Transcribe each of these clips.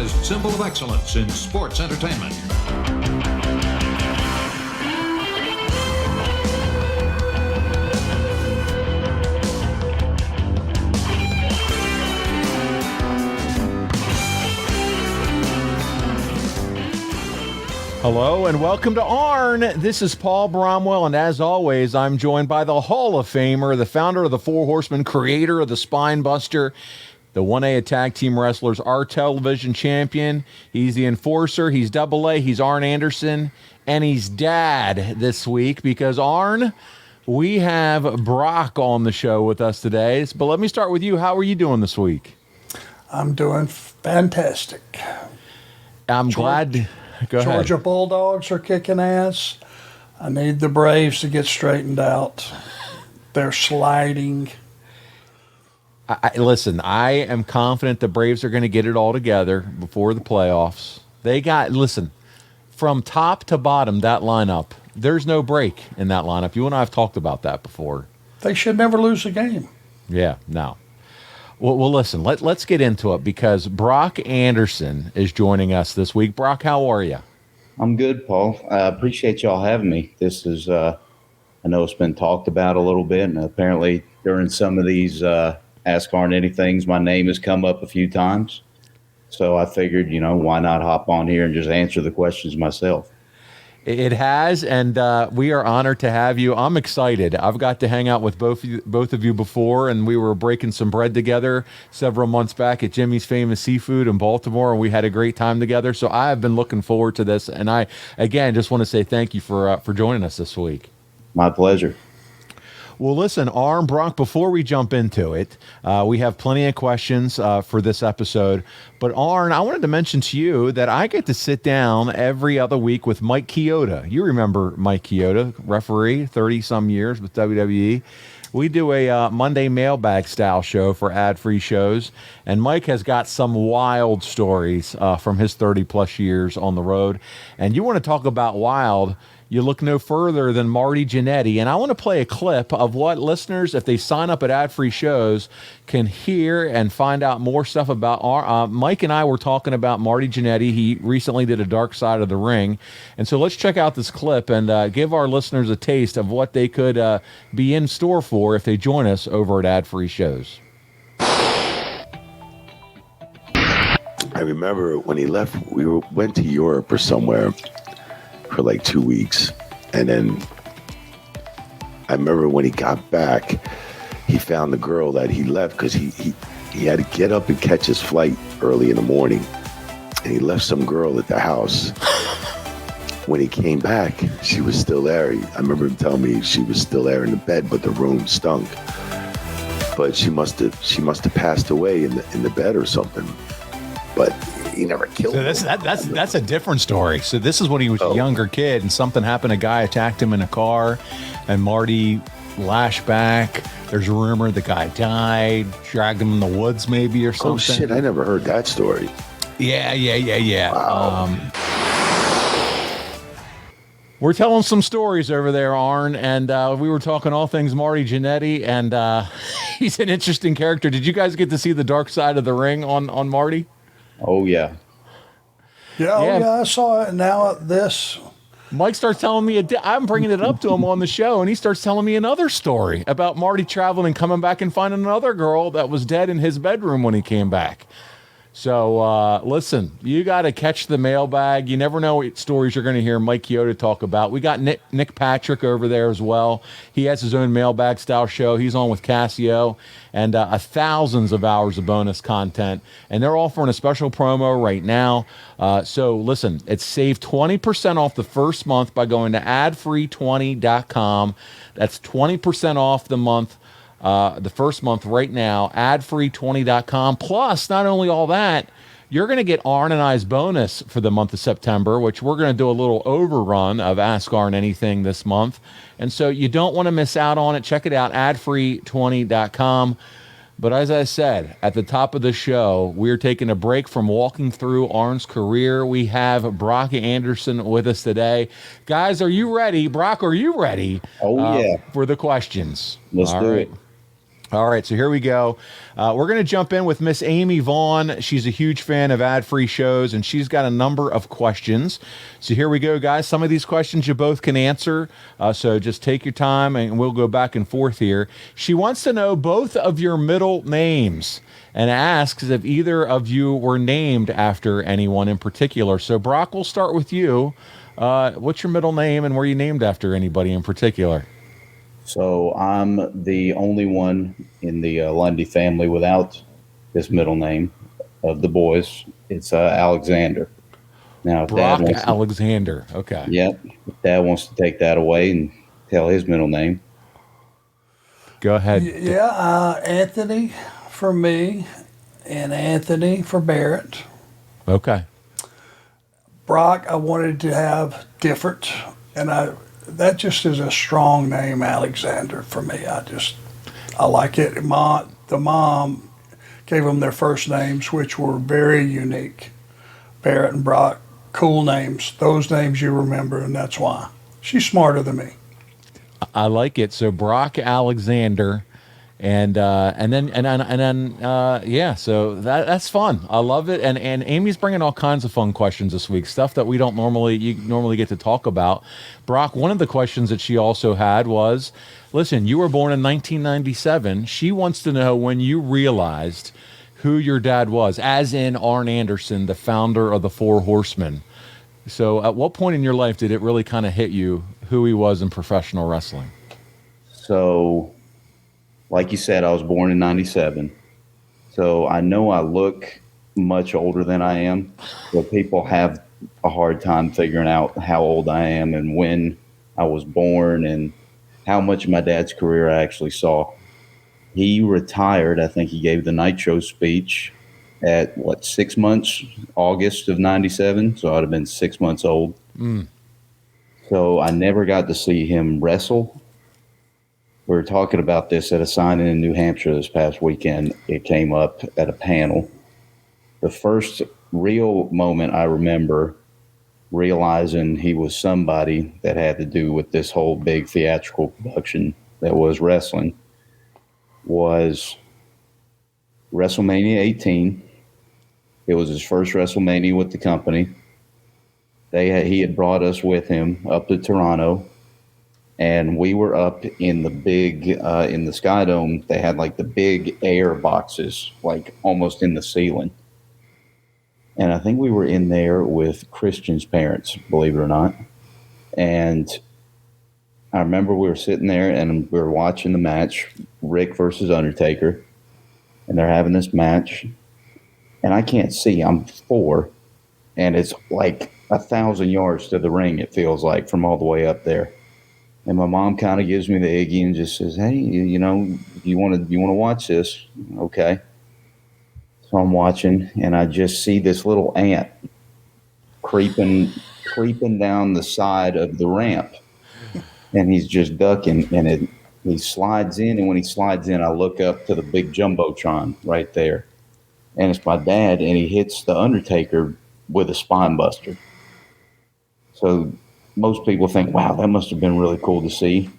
finest symbol of excellence in sports entertainment. Hello and welcome to Arn. This is Paul Bromwell, and as always, I'm joined by the Hall of Famer, the founder of the Four Horsemen, creator of the Spine Buster, the 1A Tag Team Wrestlers, our television champion. He's the enforcer, he's AA, he's Arn Anderson, and he's dad this week because, Arn, we have Brock on the show with us today. But let me start with you. How are you doing this week? I'm doing fantastic. I'm glad... Go ahead. Georgia Bulldogs are kicking ass. I need the Braves to get straightened out. They're sliding. Listen, I am confident the Braves are going to get it all together before the playoffs. Listen, from top to bottom, that lineup, there's no break in that lineup. You and I have talked about that before. They should never lose a game. Yeah, no. Well, listen, let's get into it because Brock Anderson is joining us this week. Brock, how are you? I'm good, Paul. I appreciate y'all having me. This is, I know it's been talked about a little bit, and apparently during some of these Ask Arn Anythings, my name has come up a few times. So I figured, why not hop on here and just answer the questions myself? It has, and we are honored to have you. I'm excited. I've got to hang out with both of you before, and we were breaking some bread together several months back at Jimmy's Famous Seafood in Baltimore, and we had a great time together. So I have been looking forward to this, and I, again, just want to say thank you for joining us this week. My pleasure. Well, listen, Arn, Brock, before we jump into it, we have plenty of questions for this episode. But, Arn, I wanted to mention to you that I get to sit down every other week with Mike Chioda. You remember Mike Chioda, referee, 30-some years with WWE. We do a Monday mailbag style show for ad-free shows, and Mike has got some wild stories from his 30-plus years on the road. And you want to talk about wild, you look no further than Marty Jannetty. And I want to play a clip of what listeners, if they sign up at ad-free shows, can hear and find out more stuff about. Mike and I were talking about Marty Jannetty. He recently did a Dark Side of the Ring. And so let's check out this clip and give our listeners a taste of what they could be in store for if they join us over at ad-free shows. I remember when he left, went to Europe or somewhere for like 2 weeks. And then I remember when he got back, he found the girl that he left because he had to get up and catch his flight early in the morning. And he left some girl at the house. When he came back, she was still there. I remember him telling me she was still there in the bed, but the room stunk. But she must have passed away in the bed or something. But he never killed her. That's a different story. So this is when he was a younger kid and something happened. A guy attacked him in a car and Marty lashed back. There's a rumor the guy died, dragged him in the woods maybe or something. Oh, shit. I never heard that story. Yeah. Wow. We're telling some stories over there, Arn, and we were talking all things Marty Jannetty, and he's an interesting character. Did you guys get to see the Dark Side of the Ring on Marty? Oh, yeah. Yeah, I saw it. Now this. Mike starts telling me, I'm bringing it up to him on the show, and he starts telling me another story about Marty traveling and coming back and finding another girl that was dead in his bedroom when he came back. So, listen, you got to catch the mailbag. You never know what stories you're going to hear Mike Chioda talk about. We got Nick Patrick over there as well. He has his own mailbag style show. He's on with Casio, and thousands of hours of bonus content. And they're offering a special promo right now. So, listen, it's save 20% off the first month by going to adfree20.com. That's 20% off the month. The first month right now, adfree20.com. Plus, not only all that, you're going to get Arn and I's bonus for the month of September, which we're going to do a little overrun of Ask Arn Anything this month. And so you don't want to miss out on it. Check it out, adfree20.com. But as I said, at the top of the show, we're taking a break from walking through Arn's career. We have Brock Anderson with us today. Guys, are you ready? Brock, are you ready? Oh, yeah. For the questions? Let's do it. All right, so here we go. We're going to jump in with Miss Amy Vaughn. She's a huge fan of ad-free shows, and she's got a number of questions. So here we go, guys. Some of these questions you both can answer, so just take your time, and we'll go back and forth here. She wants to know both of your middle names and asks if either of you were named after anyone in particular. So, Brock, we'll start with you. What's your middle name, and were you named after anybody in particular? So I'm the only one in the Lundy family without this middle name of the boys. It's Alexander. Now, if Brock Dad wants to, Alexander. Okay. yep, if Dad wants to take that away and tell his middle name. Go ahead. Yeah, Anthony for me and Anthony for Barrett. Okay. Brock, I wanted to have different, and that just is a strong name, Alexander, for me. I like it. The mom gave them their first names, which were very unique. Barrett and Brock, cool names. Those names you remember, and that's why. She's smarter than me. I like it. So Brock Alexander, and then yeah. So that's fun. I love it. And Amy's bringing all kinds of fun questions this week. Stuff that we don't normally get to talk about. Brock, one of the questions that she also had was, listen, you were born in 1997. She wants to know when you realized who your dad was, as in Arn Anderson, the founder of the Four Horsemen. So at what point in your life did it really kind of hit you who he was in professional wrestling? So, like you said, I was born in 97. So I know I look much older than I am, but people have a hard time figuring out how old I am and when I was born and how much of my dad's career I actually saw. He retired. I think he gave the Nitro speech at 6 months, August of 97. So I'd have been 6 months old. So I never got to see him wrestle. We were talking about this at a signing in New Hampshire this past weekend. It came up at a panel. The first real moment I remember realizing he was somebody that had to do with this whole big theatrical production that was wrestling was WrestleMania 18. It was his first WrestleMania with the company. He had brought us with him up to Toronto, and we were up in the big in the Sky Dome. They had like the big air boxes, like almost in the ceiling. And I think we were in there with Christian's parents, believe it or not. And I remember we were sitting there and we were watching the match, Rick versus Undertaker, and they're having this match. And I can't see. I'm 4, and it's like 1,000 yards to the ring, it feels like, from all the way up there. And my mom kind of gives me the Iggy and just says, hey, you want to watch this? Okay. So I'm watching, and I just see this little ant creeping down the side of the ramp. And he's just ducking, and he slides in. And when he slides in, I look up to the big Jumbotron right there. And it's my dad, and he hits the Undertaker with a spine buster. So most people think, wow, that must have been really cool to see.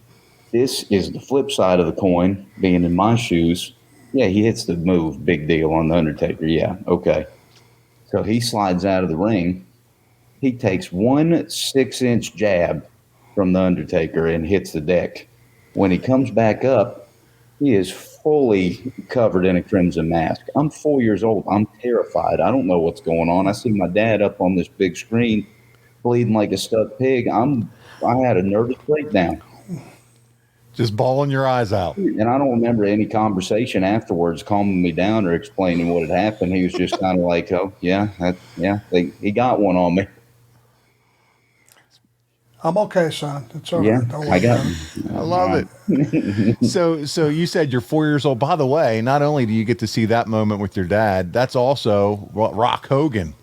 This is the flip side of the coin, being in my shoes. Yeah, he hits the move, big deal on the Undertaker. Yeah, okay. So he slides out of the ring. He takes one 6-inch jab from the Undertaker and hits the deck. When he comes back up, he is fully covered in a crimson mask. I'm 4 years old. I'm terrified. I don't know what's going on. I see my dad up on this big screen bleeding like a stuck pig. I had a nervous breakdown. Just bawling your eyes out. And I don't remember any conversation afterwards calming me down or explaining what had happened. He was just kind of like, oh, yeah, he got one on me. I'm okay, son. It's all Yeah, right. Don't I worry got about him. I love it. So you said you're 4 years old. By the way, not only do you get to see that moment with your dad, that's also Rock Hogan.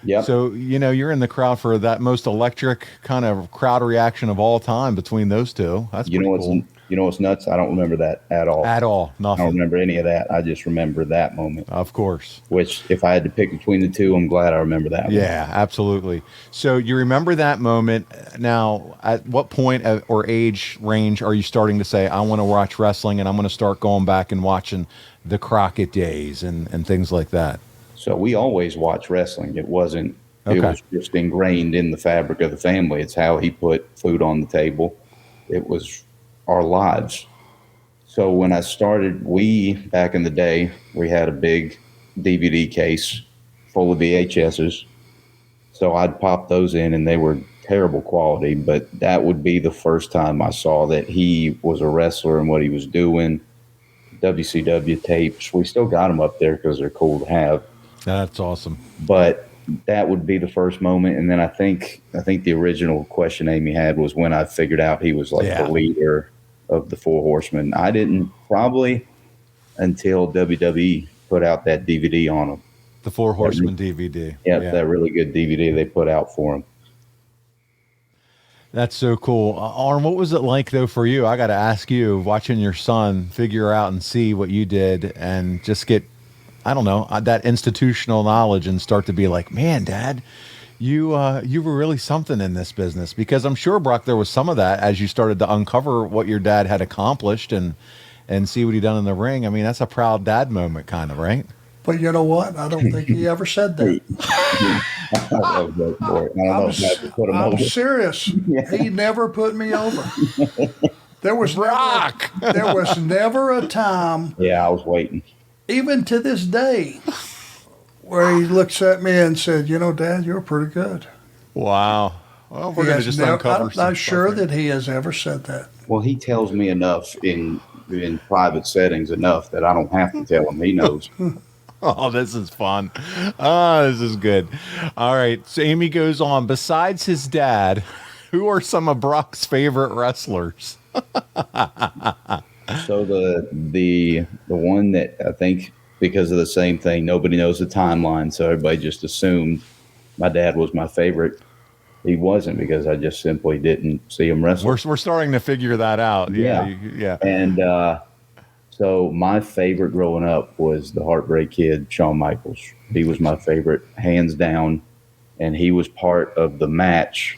Yep. So, you're in the crowd for that most electric kind of crowd reaction of all time between those two. That's pretty cool. You know what's nuts? I don't remember that at all. At all. I don't Nothing. remember any of that. I just remember that moment. Of course. Which, if I had to pick between the two, I'm glad I remember that one. Yeah, absolutely. So you remember that moment. Now, at what point or age range are you starting to say, I want to watch wrestling and I'm going to start going back and watching the Crockett days and things like that? So we always watched wrestling. It wasn't, it Okay. was just ingrained in the fabric of the family. It's how he put food on the table. It was our lives. So when I started, back in the day, we had a big DVD case full of VHSs. So I'd pop those in and they were terrible quality, but that would be the first time I saw that he was a wrestler and what he was doing. WCW tapes, we still got them up there because they're cool to have. That's awesome. But that would be the first moment. And then I think the original question Amy had was when I figured out he was like Yeah. the leader of the Four Horsemen. I didn't probably until WWE put out that DVD on him. The Four Horsemen DVD. Yeah, that really good DVD they put out for him. That's so cool. Arn, what was it like, though, for you? I got to ask you, watching your son figure out and see what you did and just get, I don't know, that institutional knowledge and start to be like, man, Dad, you were really something in this business. Because I'm sure, Brock, there was some of that as you started to uncover what your dad had accomplished and see what he done in the ring. I mean, that's a proud dad moment, kind of, right? But you know what? I don't think he ever said that. I love that for it. I don't know if I have to put him I'm over. serious. He never put me over. There was Brock! there was never a time, Yeah, I was waiting. even to this day, where he looks at me and said, "You know, Dad, you're pretty good." Wow. Well, we're He going to has just never- uncover I'm some not sure stuff here. that he has ever said that. Well, he tells me enough in private settings enough that I don't have to tell him. He knows. Oh, this is fun. Oh, this is good. All right. So Amy goes on. Besides his dad, who are some of Brock's favorite wrestlers? So the one that I think because of the same thing, nobody knows the timeline, so everybody just assumed my dad was my favorite. He wasn't because I just simply didn't see him wrestle. We're starting to figure that out. Yeah. Yeah. And so my favorite growing up was the Heartbreak Kid, Shawn Michaels. He was my favorite, hands down. And he was part of the match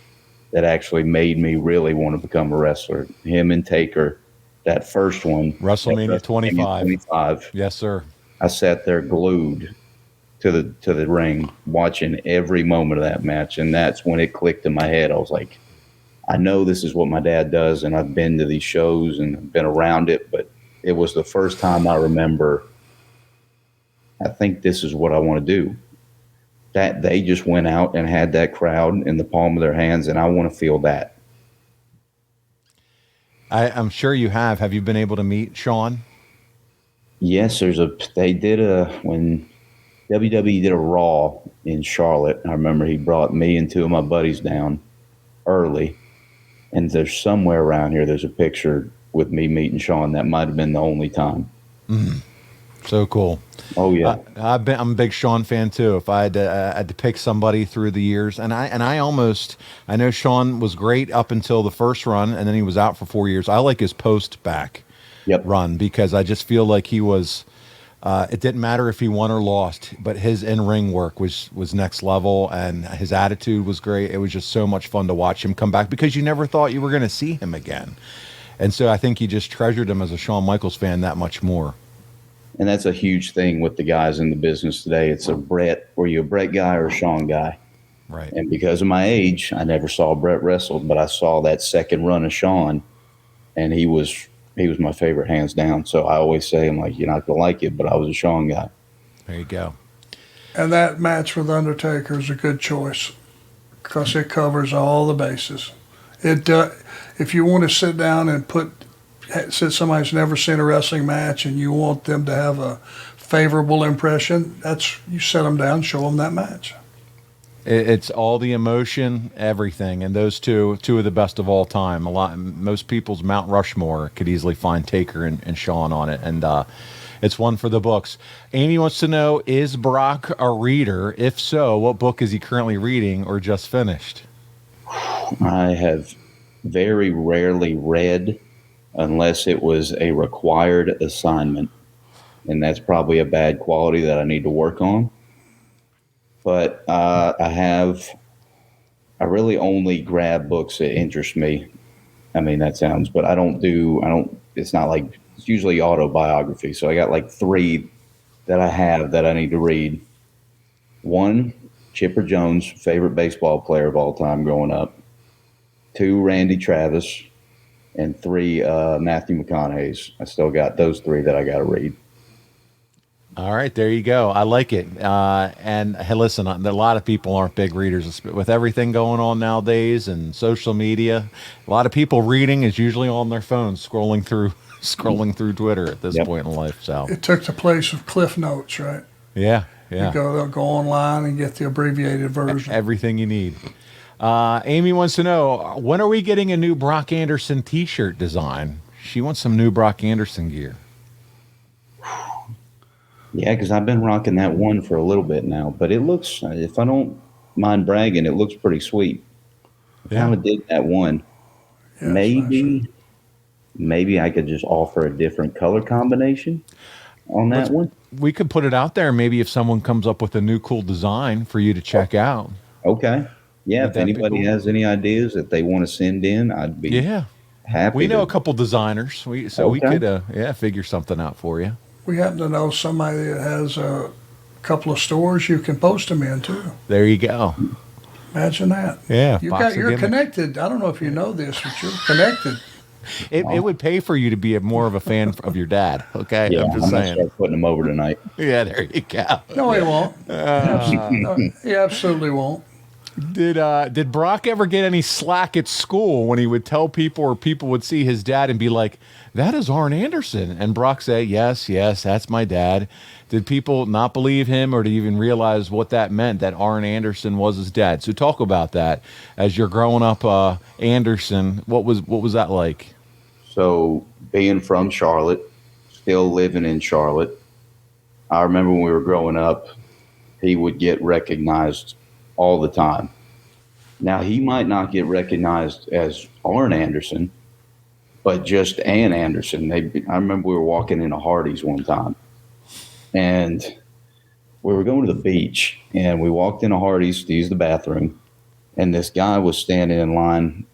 that actually made me really want to become a wrestler. Him and Taker, that first one. WrestleMania 25. 25. Yes, sir. I sat there glued to the ring, watching every moment of that match. And that's when it clicked in my head. I was like, I know this is what my dad does, and I've been to these shows and I've been around it, but it was the first time I remember, I think this is what I want to do. That they just went out and had that crowd in the palm of their hands, and I want to feel that. I'm sure you have. Have you been able to meet Shawn? Yes, when WWE did a Raw in Charlotte, I remember he brought me and two of my buddies down early, and there's somewhere around here, there's a picture with me meeting Shawn. That might have been the only time. So cool. Oh yeah. I'm a big Shawn fan too. If I had to pick somebody through the years, and I know Shawn was great up until the first run, and then he was out for 4 years. I like his post back run because I just feel like he was. It didn't matter if he won or lost, but his in-ring work was next level, and his attitude was great. It was just so much fun to watch him come back because you never thought you were going to see him again. And so I think you just treasured him as a Shawn Michaels fan that much more. And that's a huge thing with the guys in the business today. It's were you a Brett guy or a Shawn guy? Right. And because of my age, I never saw Brett wrestle, but I saw that second run of Shawn, and he was my favorite hands down. So I always say, I'm like, you're not going to like it, but I was a Shawn guy. There you go. And that match with Undertaker is a good choice because it covers all the bases. It if you want to sit down and since somebody's never seen a wrestling match and you want them to have a favorable impression, you sit them down, show them that match. It's all the emotion, everything, and those two of the best of all time. Most people's Mount Rushmore could easily find Taker and Shawn on it, and it's one for the books. Amy wants to know: is Brock a reader? If so, what book is he currently reading or just finished? I have very rarely read unless it was a required assignment. And that's probably a bad quality that I need to work on. But I really only grab books that interest me. I mean, but it's not like, it's usually autobiography. So I got like 3 that I have that I need to read. 1, Chipper Jones, favorite baseball player of all time growing up. 2, Randy Travis. And 3, Matthew McConaughey's. I still got those 3 that I got to read. All right, there you go. I like it. And hey, listen, a lot of people aren't big readers with everything going on nowadays and social media. A lot of people reading is usually on their phones, scrolling through Twitter at this point in life. So It took the place of Cliff Notes, right? yeah. They'll go online and get the abbreviated version. Everything you need. Amy wants to know, when are we getting a new Brock Anderson T-shirt design? She wants some new Brock Anderson gear. Yeah, because I've been rocking that one for a little bit now. But it looks, if I don't mind bragging, it looks pretty sweet. I kind of dig that one. Yeah, it's Maybe I could just offer a different color combination on that one. We could put it out there. Maybe if someone comes up with a new cool design for you to check out. Okay. Yeah, if that be anybody cool? has any ideas that they want to send in, I'd be happy. We know to. a couple designers. We could figure something out for you. We happen to know somebody that has a couple of stores you can post them in too. There you go. Imagine that. Yeah, You're connected. I don't know if you know this, but you're connected. It would pay for you to be more of a fan of your dad. Okay, Yeah, I'm I'm just gonna saying. start putting them over tonight. Yeah, there you go. No, he won't. No, he absolutely won't. Did Brock ever get any slack at school when he would tell people, or people would see his dad and be like, "That is Arn Anderson," and Brock say, "Yes, that's my dad." Did people not believe him, or to even realize what that meant, that Arn Anderson was his dad? So talk about that as you're growing up, Anderson. What was that like? So being from Charlotte, still living in Charlotte, I remember when we were growing up, he would get recognized all the time. Now, he might not get recognized as Arn Anderson, but just Ann Anderson. I remember we were walking into Hardee's one time, and we were going to the beach, and we walked into Hardee's to use the bathroom, and this guy was standing in line,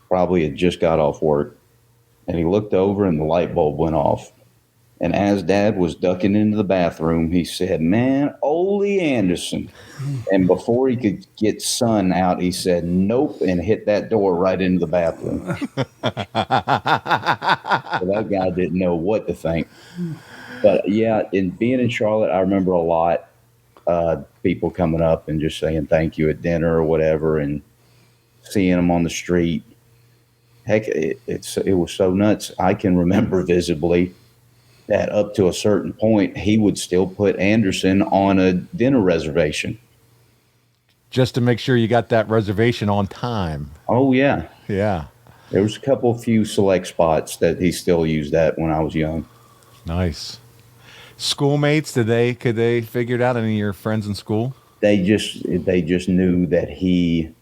probably had just got off work, and he looked over and the light bulb went off. And as Dad was ducking into the bathroom, he said, "Man, Ole Anderson." And before he could get Son out, he said, "Nope," and hit that door right into the bathroom. So that guy didn't know what to think. But yeah, in being in Charlotte, I remember a lot people coming up and just saying thank you at dinner or whatever, and seeing them on the street. Heck, it was so nuts. I can remember visibly that up to a certain point, he would still put Anderson on a dinner reservation. Just to make sure you got that reservation on time. Oh, yeah. Yeah. There was a few select spots that he still used that when I was young. Nice. Schoolmates, could they figure it out? Any of your friends in school? They just knew that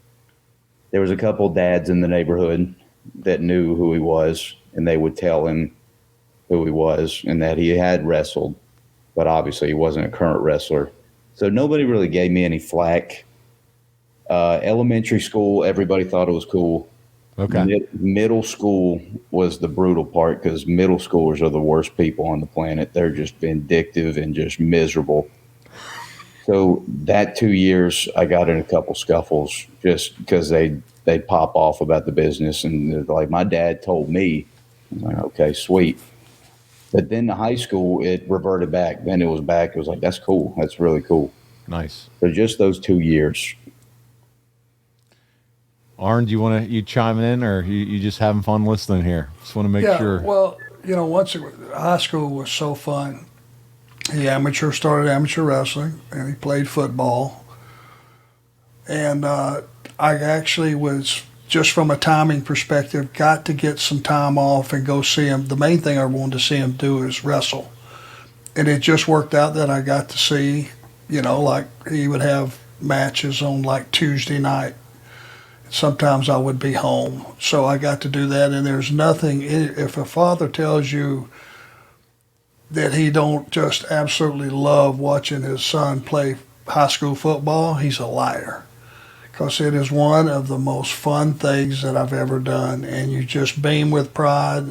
there was a couple dads in the neighborhood that knew who he was, and they would tell him who he was and that he had wrestled, but obviously he wasn't a current wrestler. So nobody really gave me any flack. Elementary school, everybody thought it was cool. Okay. Middle school was the brutal part, because middle schoolers are the worst people on the planet. They're just vindictive and just miserable. So that 2 years, I got in a couple scuffles just because they pop off about the business, and they're like, "My dad told me." I'm like, "Okay, sweet." But then the high school, it reverted back. Then it was back. It was like, that's cool. That's really cool. Nice. So just those 2 years. Arn, do you chime in, or you just having fun listening here? Just want to make sure. Well, high school was so fun. He started amateur wrestling, and he played football. And I actually was, just from a timing perspective, got to get some time off and go see him. The main thing I wanted to see him do is wrestle. And it just worked out that I got to see, like he would have matches on like Tuesday night. sometimes I would be home. So I got to do that, and there's nothing, if a father tells you that he don't just absolutely love watching his son play high school football, he's a liar. Because it is one of the most fun things that I've ever done, and you just beam with pride.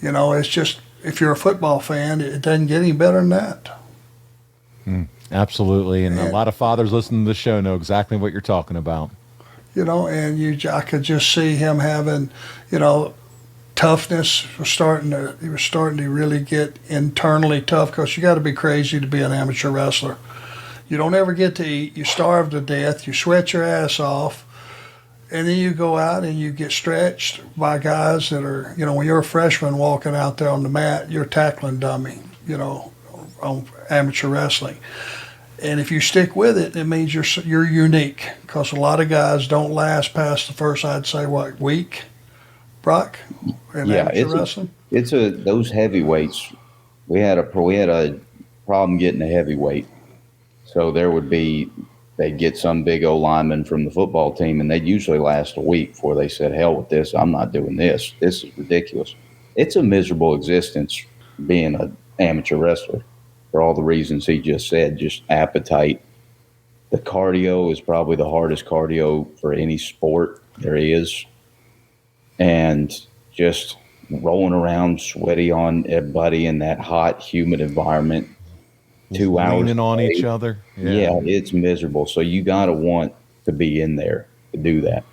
You know, it's just, if you're a football fan, it doesn't get any better than that. Absolutely, and a lot of fathers listening to the show know exactly what you're talking about. You know, and I could just see him having, you know, toughness. He was starting to really get internally tough, because you got to be crazy to be an amateur wrestler. You don't ever get to eat. You starve to death. You sweat your ass off. And then you go out and you get stretched by guys that are, you know, when you're a freshman walking out there on the mat, you're a tackling dummy, you know, on amateur wrestling. And if you stick with it, it means you're unique, because a lot of guys don't last past the first, I'd say, week, Brock, in amateur wrestling? Those heavyweights, we had a problem getting a heavyweight. So they'd get some big old lineman from the football team, and they'd usually last a week before they said, hell with this, I'm not doing this. This is ridiculous. It's a miserable existence being an amateur wrestler for all the reasons he just said, just appetite. The cardio is probably the hardest cardio for any sport there is. And just rolling around sweaty on everybody in that hot, humid environment. 2 hours leaning on each other. Yeah, it's miserable. So you got to want to be in there to do that.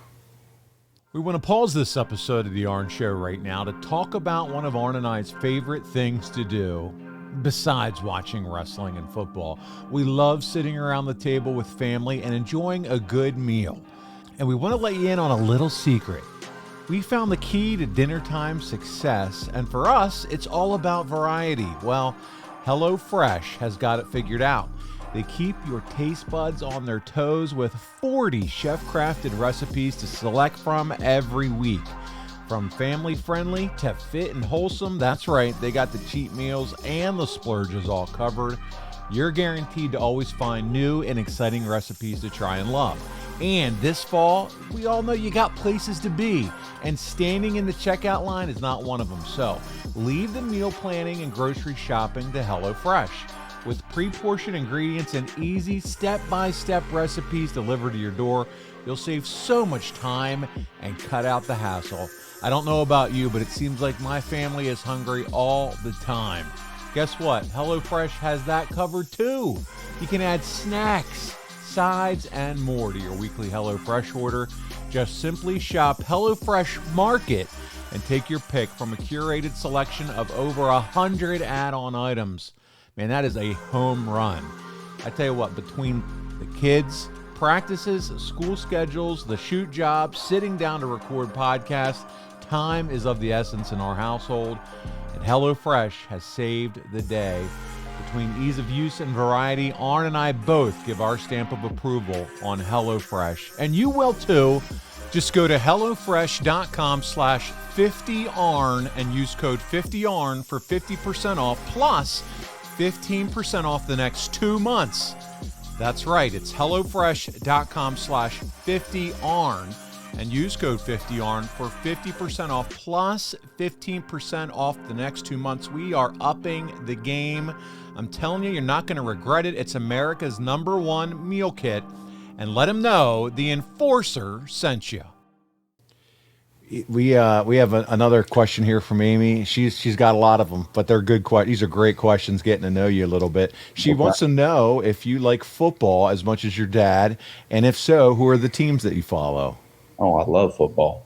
We want to pause this episode of The Arn Show right now to talk about one of Arn and I's favorite things to do besides watching wrestling and football. We love sitting around the table with family and enjoying a good meal. And we want to let you in on a little secret. We found the key to dinner time success, and for us, it's all about variety. Well, HelloFresh has got it figured out. They keep your taste buds on their toes with 40 chef-crafted recipes to select from every week. From family-friendly to fit and wholesome, that's right, they got the cheat meals and the splurges all covered. You're guaranteed to always find new and exciting recipes to try and love. And this fall, we all know you got places to be, and standing in the checkout line is not one of them. So leave the meal planning and grocery shopping to HelloFresh. With pre-portioned ingredients and easy step-by-step recipes delivered to your door, you'll save so much time and cut out the hassle. I don't know about you, but it seems like my family is hungry all the time. Guess what? HelloFresh has that covered too. You can add snacks, sides, and more to your weekly HelloFresh order. Just simply shop HelloFresh Market and take your pick from a curated selection of over 100 add-on items. Man, that is a home run. I tell you what, between the kids, practices, school schedules, the shoot job, sitting down to record podcasts, time is of the essence in our household, and HelloFresh has saved the day. Between ease of use and variety, Arn and I both give our stamp of approval on HelloFresh. And you will too. Just go to HelloFresh.com/50ARN and use code 50ARN for 50% off, plus 15% off the next 2 months. That's right, it's HelloFresh.com/50ARN and use code 50ARN for 50% off, plus 15% off the next 2 months. We are upping the game. I'm telling you, you're not going to regret it. It's America's #1 meal kit. And let them know the Enforcer sent you. We have another question here from Amy. She's got a lot of them, but they're good questions. These are great questions, getting to know you a little bit. She wants to know if you like football as much as your dad, and if so, who are the teams that you follow? Oh, I love football.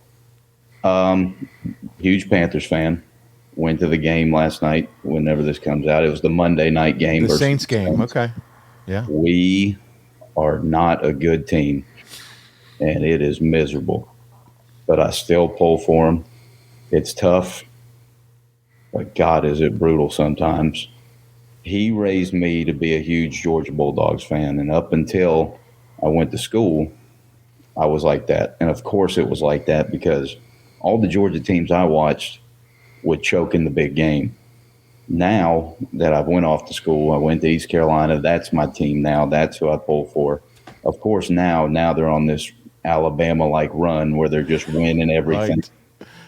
Huge Panthers fan. Went to the game last night. Whenever this comes out, it was the Monday night game. The Saints game. Okay. Yeah. We are not a good team, and it is miserable. But I still pull for them. It's tough, but God, is it brutal sometimes. He raised me to be a huge Georgia Bulldogs fan, and up until I went to school, I was like that. And, of course, it was like that because all the Georgia teams I watched would choke in the big game. Now that I've went off to school, I went to East Carolina, that's my team now. That's who I pull for. Of course, now they're on this Alabama-like run where they're just winning everything,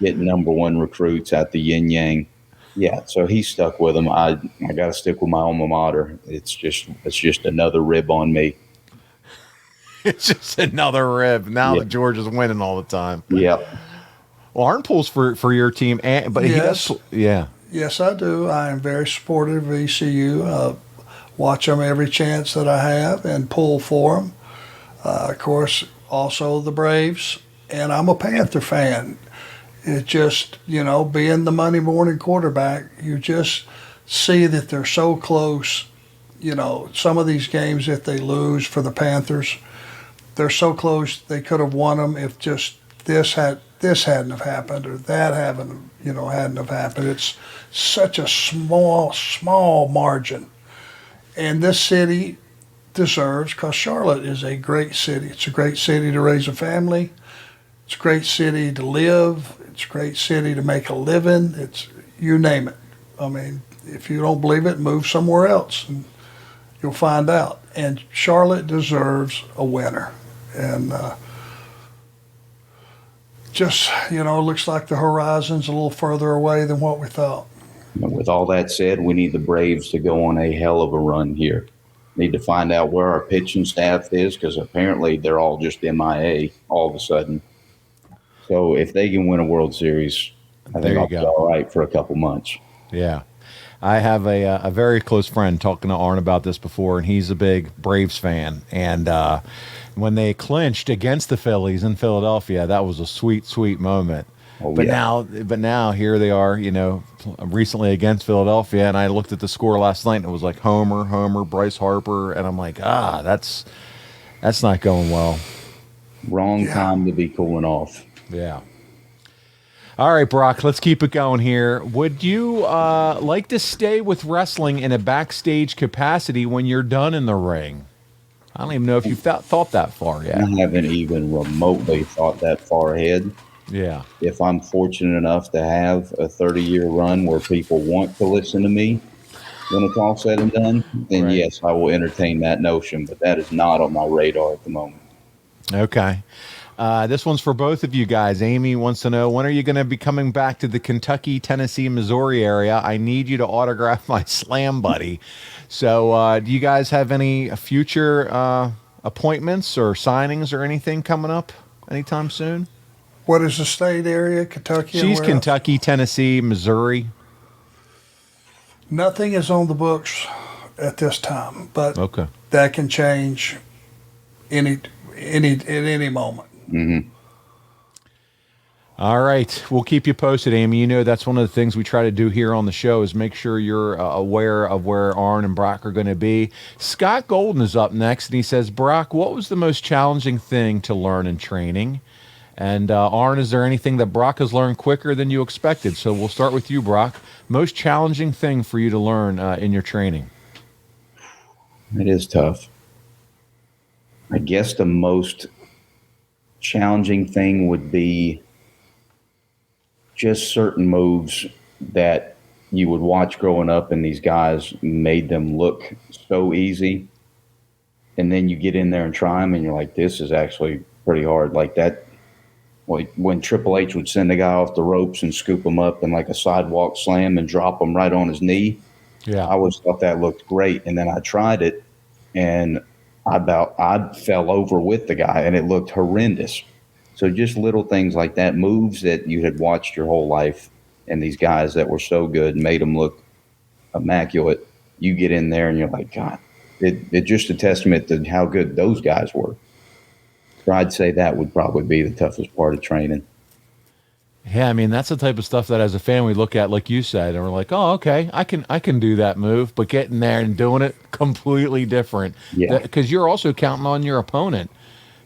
getting number one recruits at the yin yang. Yeah, so he stuck with them. I got to stick with my alma mater. It's just another rib on me. It's just another rib now Yeah. that George is winning all the time. Yep. Well, Arn pulls for your team, but he Yes. does. Yeah. Yes, I do. I am very supportive of ECU. Watch them every chance that I have and pull for them. Of course, also the Braves. And I'm a Panther fan. It just, being the Monday morning quarterback, you just see that they're so close. Some of these games, if they lose for the Panthers, they're so close they could have won them if just this hadn't have happened or that hadn't have happened. It's such a small margin. And this city deserves, because Charlotte is a great city. It's a great city to raise a family. It's a great city to live. It's a great city to make a living. It's, you name it. I mean, if you don't believe it, move somewhere else and you'll find out. And Charlotte deserves a winner. And looks like the horizon's a little further away than what we thought. With all that said, we need the Braves to go on a hell of a run here. Need to find out where our pitching staff is, because apparently they're all just MIA all of a sudden. So if they can win a World Series, I think I'll be all right for a couple months. Yeah. I have a very close friend talking to Arn about this before, and he's a big Braves fan. And when they clinched against the Phillies in Philadelphia, that was a sweet, sweet moment. Oh, but yeah. now here they are, recently against Philadelphia, and I looked at the score last night, and it was like Homer, Bryce Harper, and I'm like, that's not going well. Wrong time to be cooling off. Yeah. All right, Brock, let's keep it going here. Would you like to stay with wrestling in a backstage capacity when you're done in the ring? I don't even know if you've thought that far yet. I haven't even remotely thought that far ahead. Yeah. If I'm fortunate enough to have a 30-year run where people want to listen to me when it's all said and done, then yes, I will entertain that notion, but that is not on my radar at the moment. Okay. This one's for both of you guys. Amy wants to know, when are you going to be coming back to the Kentucky, Tennessee, Missouri area? I need you to autograph my Slam Buddy. So do you guys have any future appointments or signings or anything coming up anytime soon? What is the state area? Kentucky? She's Kentucky, Tennessee, Missouri. Nothing is on the books at this time, but that can change at any moment. Mm-hmm. All right. We'll keep you posted, Amy. That's one of the things we try to do here on the show is make sure you're aware of where Arn and Brock are going to be. Scott Golden is up next, and he says, Brock, what was the most challenging thing to learn in training? And Arn, is there anything that Brock has learned quicker than you expected? So we'll start with you, Brock. Most challenging thing for you to learn in your training? It is tough. I guess the most challenging thing would be just certain moves that you would watch growing up, and these guys made them look so easy. And then you get in there and try them, and you're like, this is actually pretty hard. Like that. When Triple H would send a guy off the ropes and scoop him up in like a sidewalk slam and drop him right on his knee, I always thought that looked great. And then I tried it, and I fell over with the guy, and it looked horrendous. So just little things like that, moves that you had watched your whole life, and these guys that were so good made them look immaculate. You get in there, and you're like, God, it's just a testament to how good those guys were. So I'd say that would probably be the toughest part of training. Yeah, I mean, that's the type of stuff that as a fan we look at, like you said, and we're like, oh, okay, I can do that move. But getting there and doing it completely different. Yeah. Because you're also counting on your opponent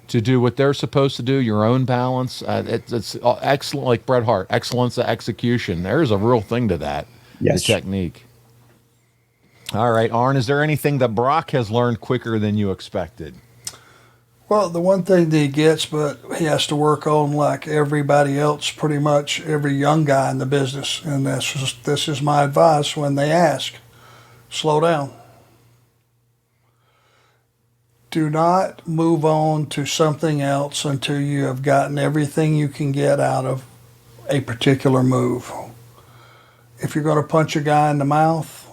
to do what they're supposed to do, your own balance. It's excellent, like Bret Hart, excellence of execution. There's a real thing to that, the technique. All right, Arn, is there anything that Brock has learned quicker than you expected? Well, the one thing that he gets, but he has to work on like everybody else, pretty much every young guy in the business. And this is my advice when they ask, slow down. Do not move on to something else until you have gotten everything you can get out of a particular move. If you're going to punch a guy in the mouth,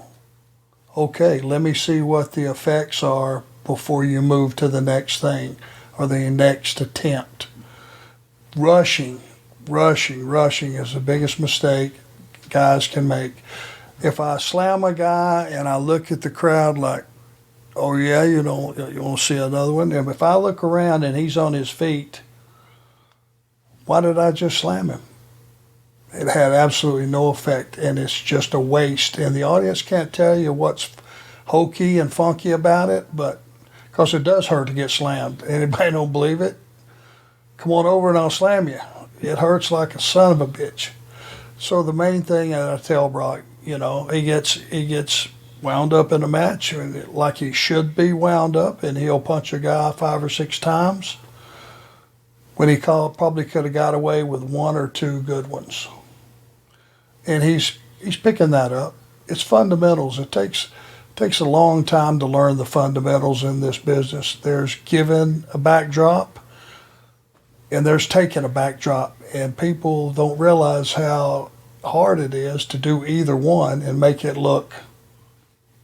okay, let me see what the effects are before you move to the next thing or the next attempt. Rushing is the biggest mistake guys can make. If I slam a guy and I look at the crowd like, oh yeah, you want to see another one? And if I look around and he's on his feet, why did I just slam him? It had absolutely no effect, and it's just a waste. And the audience can't tell you what's hokey and funky about it, but because it does hurt to get slammed. Anybody don't believe it? Come on over and I'll slam you. It hurts like a son of a bitch. So the main thing that I tell Brock, he gets wound up in a match like he should be wound up, and he'll punch a guy 5 or 6 times when he probably could have got away with 1 or 2 good ones. And he's picking that up. It's fundamentals. It takes a long time to learn the fundamentals in this business. There's giving a backdrop and there's taking a backdrop, and people don't realize how hard it is to do either one and make it look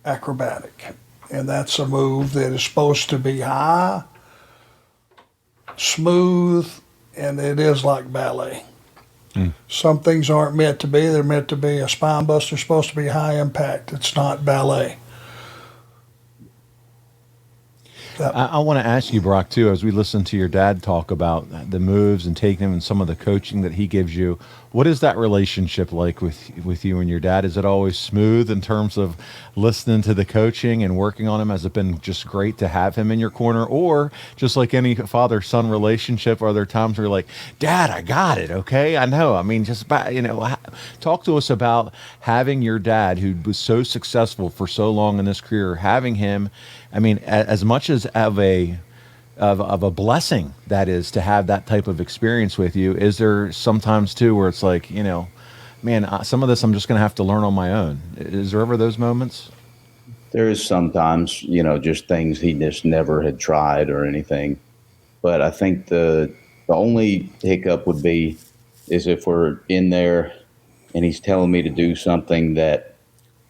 acrobatic. And that's a move that is supposed to be high, smooth, and it is like ballet. Some things aren't meant to be. They're meant to be a spine buster, supposed to be high impact. It's not ballet. I want to ask you, Brock, too, as we listen to your dad talk about the moves and taking them and some of the coaching that he gives you, what is that relationship like with you and your dad? Is it always smooth in terms of listening to the coaching and working on him? Has it been just great to have him in your corner? Or just like any father-son relationship, are there times where you're like, Dad, I got it, okay? I know. I mean, talk to us about having your dad, who was so successful for so long in this career, having him, I mean, as much as of a blessing that is to have that type of experience with you. Is there sometimes too where it's like, man, some of this I'm just going to have to learn on my own? Is there ever those moments? There is sometimes, just things he just never had tried or anything. But I think the only hiccup would be is if we're in there and he's telling me to do something that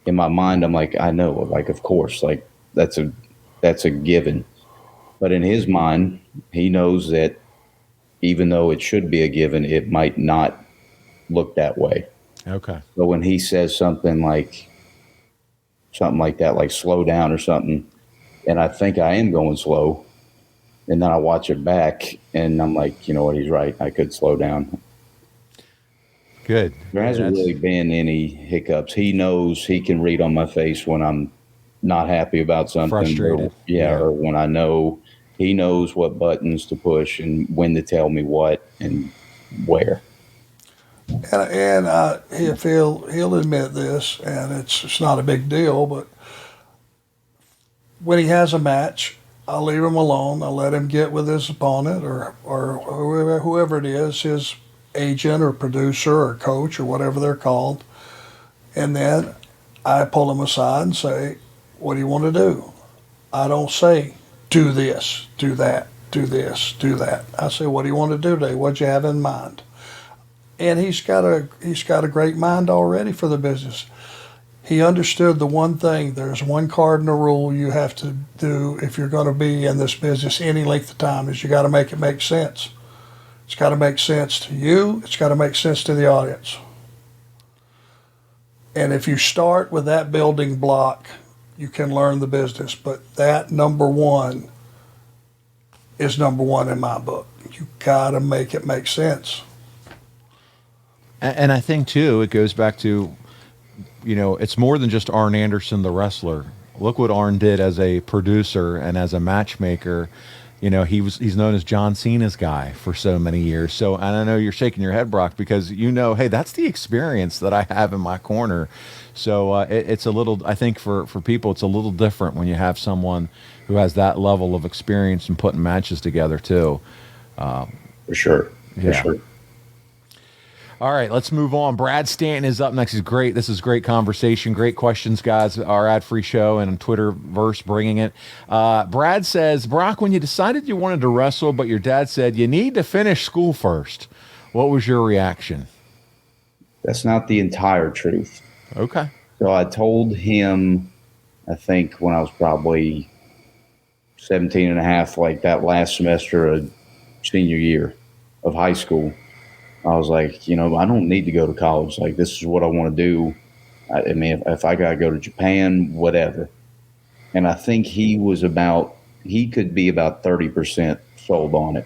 in my mind I'm like, I know, like, of course, like that's a given. But in his mind, he knows that even though it should be a given, it might not look that way. Okay. So when he says something like that, like slow down or something, and I think I am going slow, and then I watch it back, and I'm like, you know what, he's right. I could slow down. Good. There hasn't really been any hiccups. He knows, he can read on my face when I'm not happy about something. Frustrated. Or when I know, he knows what buttons to push and when to tell me what and where. And he'll admit this, and it's not a big deal, but when he has a match, I'll leave him alone. I'll let him get with his opponent or whoever it is, his agent or producer or coach or whatever they're called. And then I pull him aside and say, what do you want to do? I don't say, do this, do that, do this, do that. I say, what do you want to do today? What do you have in mind? And he's got a great mind already for the business. He understood the one thing. There's one cardinal rule you have to do if you're going to be in this business any length of time, is you got to make it make sense. It's got to make sense to you. It's got to make sense to the audience. And if you start with that building block, you can learn the business. But that number one is number one in my book. You got to make it make sense. And I think too, it goes back to, it's more than just Arn Anderson, the wrestler. Look what Arn did as a producer and as a matchmaker. He's known as John Cena's guy for so many years. So, and I know you're shaking your head, Brock, because hey, that's the experience that I have in my corner. So it's a little, I think for people, it's a little different when you have someone who has that level of experience in putting matches together too. For sure. Yeah. For sure. All right, let's move on. Brad Stanton is up next. He's great. This is great conversation. Great questions, guys. Our ad-free show and Twitterverse bringing it. Brad says, Brock, when you decided you wanted to wrestle, but your dad said you need to finish school first, what was your reaction? That's not the entire truth. Okay. So I told him, I think when I was probably 17 and a half, like that last semester of senior year of high school, I was like, I don't need to go to college. Like, this is what I want to do. I mean, if I got to go to Japan, whatever. And I think he could be about 30% sold on it.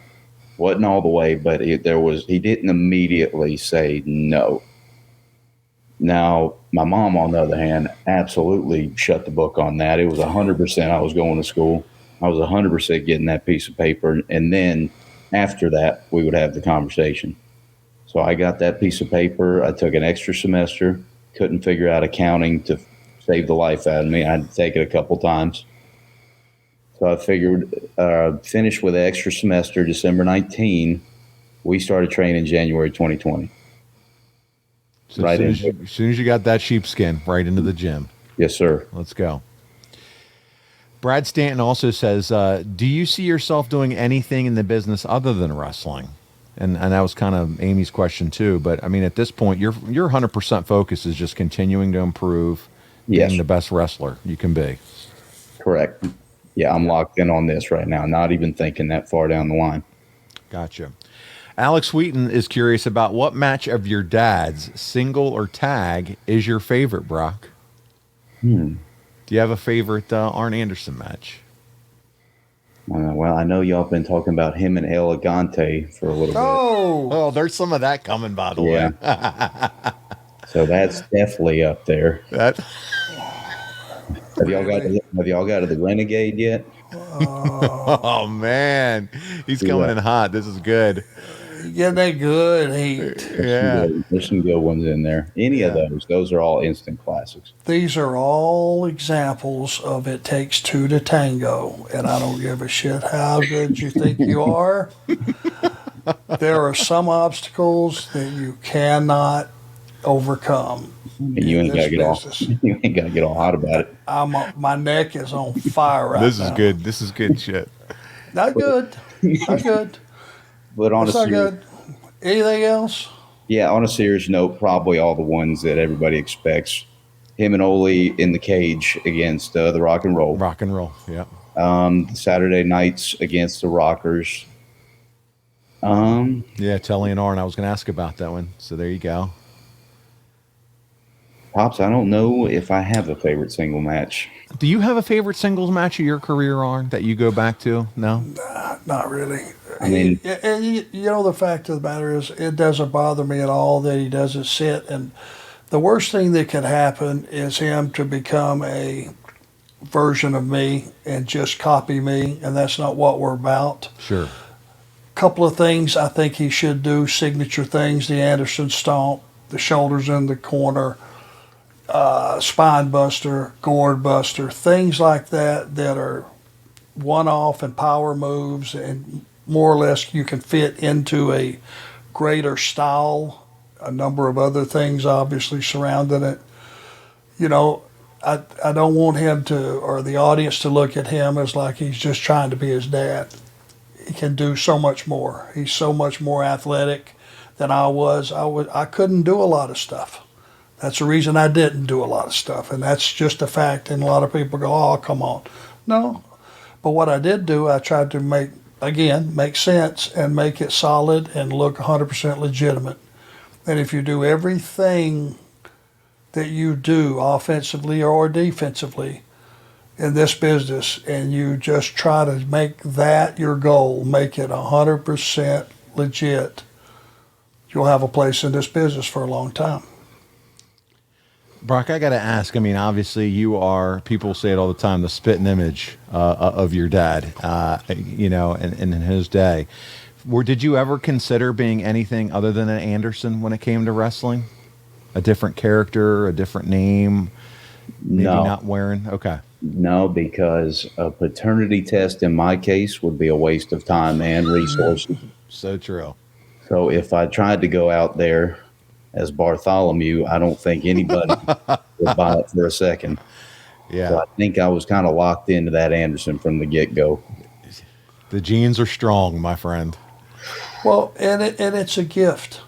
Wasn't all the way, but he didn't immediately say no. Now, my mom, on the other hand, absolutely shut the book on that. It was 100% I was going to school. I was 100% getting that piece of paper. And then after that, we would have the conversation. So I got that piece of paper. I took an extra semester, couldn't figure out accounting to save the life out of me. I had to take it a couple times. So I figured, finish with an extra semester, December 19. We started training January 2020. So right as soon as you got that sheepskin, right into the gym. Yes, sir. Let's go. Brad Stanton also says, do you see yourself doing anything in the business other than wrestling? And that was kind of Amy's question too. But I mean, at this point, your 100% focus is just continuing to improve, being the best wrestler you can be. Correct. Yeah, I'm locked in on this right now. Not even thinking that far down the line. Gotcha. Alex Wheaton is curious about what match of your dad's, single or tag, is your favorite, Brock? Do you have a favorite Arn Anderson match? Well, I know y'all been talking about him and Elegante for a little bit. Oh, there's some of that coming, by the way. So that's definitely up there. That. Have y'all got to the Renegade yet? Oh man, he's coming in hot. This is good. Yeah, they're good heat. There's some good ones in there. Any of those are all instant classics. These are all examples of it takes two to tango, and I don't give a shit how good you think you are. There are some obstacles that you cannot overcome. And you ain't gotta get all hot about it. My neck is on fire right now. This is good. This is good shit. Not good. Not good. But on That's not good. Anything else? Yeah, on a serious note, probably all the ones that everybody expects. Him and Ole in the cage against the Rock and Roll. Rock and Roll, yeah. Saturday nights against the Rockers. Yeah, Telly and Arn. I was going to ask about that one. So there you go. Pops, I don't know if I have a favorite single match. Do you have a favorite singles match of your career, Arn, that you go back to? No? Not really. I mean, and you know, the fact of the matter is, it doesn't bother me at all that he doesn't sit. And the worst thing that could happen is him to become a version of me and just copy me, and that's not what we're about. Sure. Couple of things I think he should do, signature things, the Anderson stomp, the shoulders in the corner, spine buster, gourd buster, things like that that are one-off and power moves, and more or less you can fit into a greater style. A number of other things obviously surrounding it. You know, I don't want him to, or the audience to look at him as like he's just trying to be his dad. He can do so much more. He's so much more athletic than I was. I couldn't do a lot of stuff. That's the reason I didn't do a lot of stuff, and that's just a fact. And a lot of people go, "Oh, come on." No. But what I did do, I tried to make sense and make it solid and look 100% legitimate. And if you do everything that you do offensively or defensively in this business, and you just try to make that your goal, make it 100% legit, you'll have a place in this business for a long time. Brock, I got to ask, I mean, obviously you are, people say it all the time, the spitting image of your dad, you know, and in his day. Did you ever consider being anything other than an Anderson when it came to wrestling? A different character, a different name, maybe not wearing? Okay. No, because a paternity test in my case would be a waste of time and resources. So true. So if I tried to go out there as Bartholomew, I don't think anybody would buy it for a second. Yeah. So I think I was kind of locked into that Anderson from the get-go. The genes are strong, my friend. Well, and it's a gift.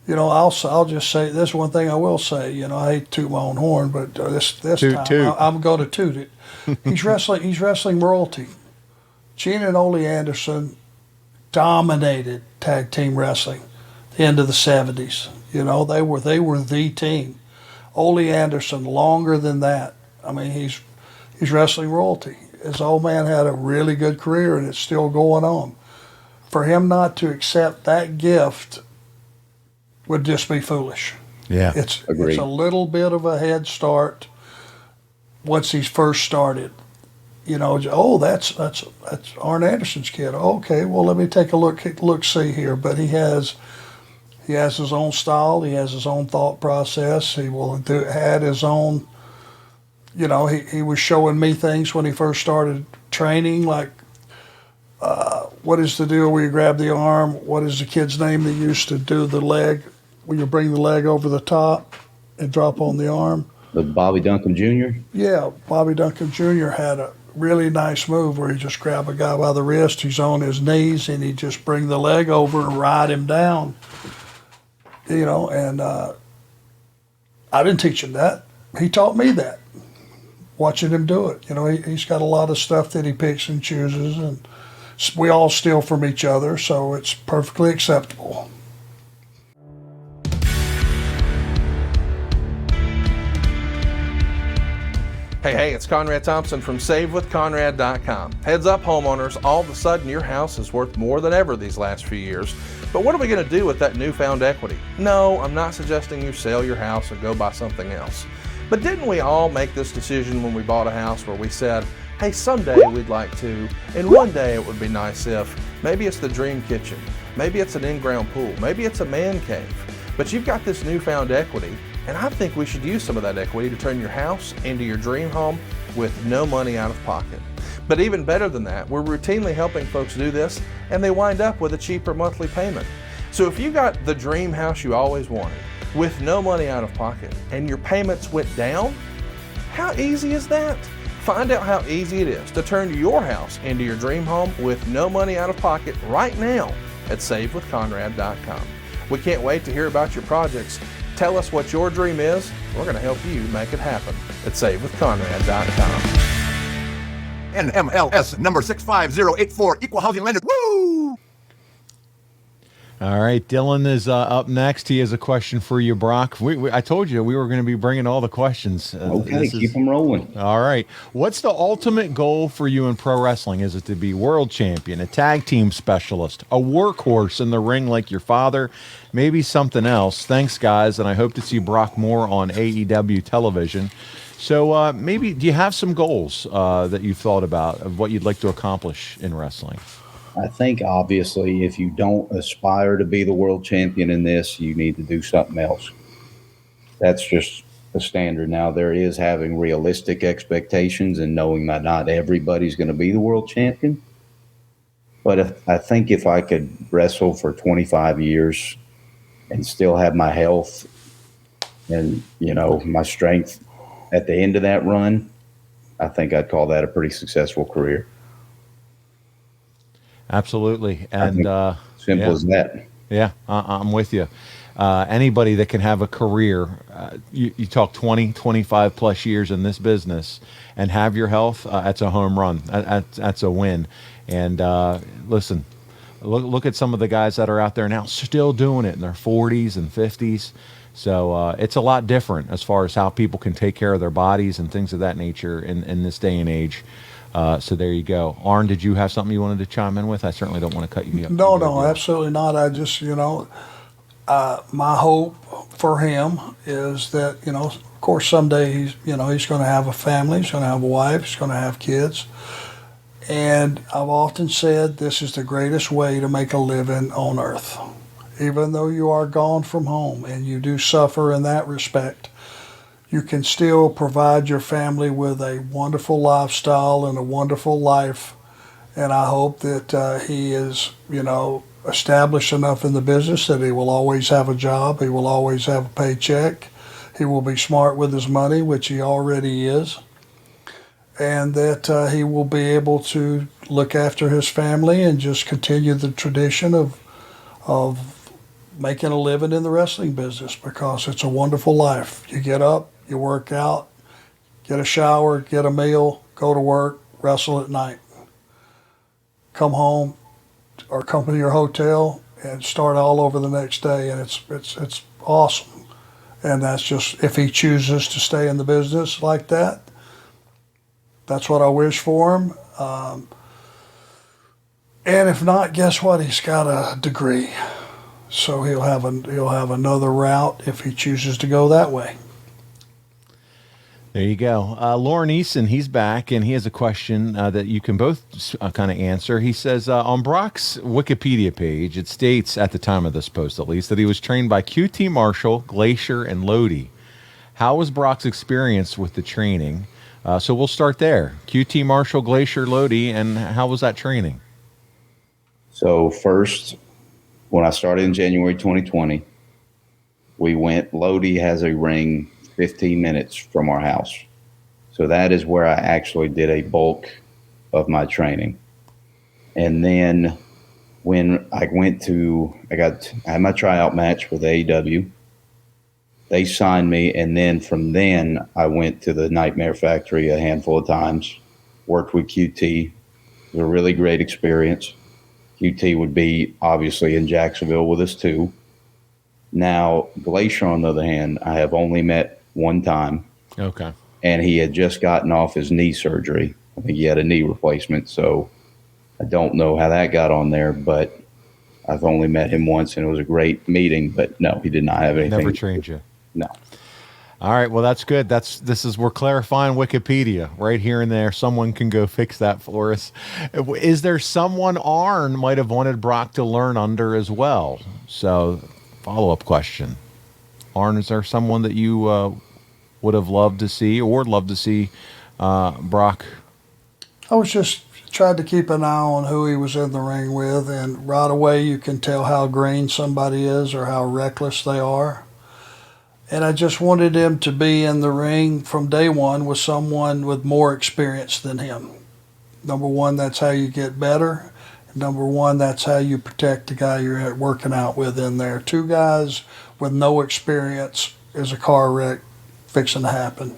You know, I'll just say this one thing I will say. You know, I hate to toot my own horn, but this Toot, time I'm going to toot it. He's wrestling royalty. Gene and Ole Anderson dominated tag team wrestling at the end of the 70s. You know, they were the team. Ole Anderson longer than that. I mean, he's wrestling royalty. His old man had a really good career, and it's still going on. For him not to accept that gift would just be foolish. Yeah. It's a little bit of a head start once he's first started. You know, oh, that's Arn Anderson's kid. Okay, well, let me take a look see here. But he has his own style. He has his own thought process. He had his own. You know, he was showing me things when he first started training, like what is the deal where you grab the arm? What is the kid's name that used to do the leg, where you bring the leg over the top and drop on the arm? The Bobby Duncan Jr.? Yeah, Bobby Duncan Jr. had a really nice move where he just grab a guy by the wrist, he's on his knees, and he just bring the leg over and ride him down. You know, and I didn't teach him that. He taught me that, watching him do it. You know, he's got a lot of stuff that he picks and chooses, and we all steal from each other, so it's perfectly acceptable. Hey, it's Conrad Thompson from SaveWithConrad.com. Heads up, homeowners, all of a sudden your house is worth more than ever these last few years. But what are we going to do with that newfound equity? No, I'm not suggesting you sell your house and go buy something else. But didn't we all make this decision when we bought a house where we said, hey, someday we'd like to, and one day it would be nice if, maybe it's the dream kitchen, maybe it's an in-ground pool, maybe it's a man cave. But you've got this newfound equity, and I think we should use some of that equity to turn your house into your dream home with no money out of pocket. But even better than that, we're routinely helping folks do this, and they wind up with a cheaper monthly payment. So if you got the dream house you always wanted, with no money out of pocket, and your payments went down, how easy is that? Find out how easy it is to turn your house into your dream home with no money out of pocket right now at SaveWithConrad.com. We can't wait to hear about your projects. Tell us what your dream is. We're going to help you make it happen at SaveWithConrad.com. NMLS number 65084, equal housing lender. Woo! All right, Dylan is up next. He has a question for you, Brock. I told you we were going to be bringing all the questions. Okay, keep them rolling. All right. What's the ultimate goal for you in pro wrestling? Is it to be world champion, a tag team specialist, a workhorse in the ring like your father, maybe something else? Thanks, guys, and I hope to see Brock more on AEW television. So maybe, do you have some goals that you've thought about of what you'd like to accomplish in wrestling? I think, obviously, if you don't aspire to be the world champion in this, you need to do something else. That's just the standard. Now, there is having realistic expectations and knowing that not everybody's going to be the world champion. But I think if I could wrestle for 25 years and still have my health and, you know, my strength at the end of that run, I think I'd call that a pretty successful career. Absolutely. And simple as that. Yeah, I'm with you. Anybody that can have a career, you talk 20, 25 plus years in this business and have your health, that's a home run. That's a win. And listen, look at some of the guys that are out there now still doing it in their 40s and 50s. So it's a lot different as far as how people can take care of their bodies and things of that nature in this day and age. So there you go. Arn, did you have something you wanted to chime in with? I certainly don't want to cut you up. No, absolutely not. I just, you know, my hope for him is that, you know, of course, someday he's going to have a family, he's going to have a wife, he's going to have kids. And I've often said this is the greatest way to make a living on earth. Even though you are gone from home and you do suffer in that respect, you can still provide your family with a wonderful lifestyle and a wonderful life. And I hope that he is, you know, established enough in the business that he will always have a job. He will always have a paycheck. He will be smart with his money, which he already is. And that he will be able to look after his family and just continue the tradition of making a living in the wrestling business, because it's a wonderful life. You get up, you work out, get a shower, get a meal, go to work, wrestle at night. Come home or come to your hotel and start all over the next day, and it's awesome. And that's just, if he chooses to stay in the business like that, that's what I wish for him. And if not, guess what? He's got a degree, so he'll have another route if he chooses to go that way. There you go. Lauren Eason, he's back, and he has a question that you can both kind of answer. He says, on Brock's Wikipedia page, it states, at the time of this post at least, that he was trained by QT Marshall, Glacier, and Lodi. How was Brock's experience with the training? So we'll start there. QT Marshall, Glacier, Lodi, and how was that training? So first, when I started in January 2020, we went, Lodi has a ring 15 minutes from our house. So that is where I actually did a bulk of my training. And then when I went to, I had my tryout match with AEW. They signed me, and then from then I went to the Nightmare Factory a handful of times, worked with QT. It was a really great experience. QT would be obviously in Jacksonville with us too. Now, Glacier, on the other hand, I have only met one time. Okay. And he had just gotten off his knee surgery. I think he had a knee replacement, so I don't know how that got on there, but I've only met him once, and it was a great meeting, but no, he did not have anything. Never trained you. No. All right, well, that's good. We're clarifying Wikipedia right here and there. Someone can go fix that for us. Is there someone Arn might have wanted Brock to learn under as well? So, follow-up question. Arn, is there someone that you would have loved to see Brock? I was just tried to keep an eye on who he was in the ring with, and right away you can tell how green somebody is or how reckless they are. And I just wanted him to be in the ring from day one with someone with more experience than him. Number one, that's how you get better. Number one, that's how you protect the guy you're working out with in there. Two guys with no experience is a car wreck fixing to happen.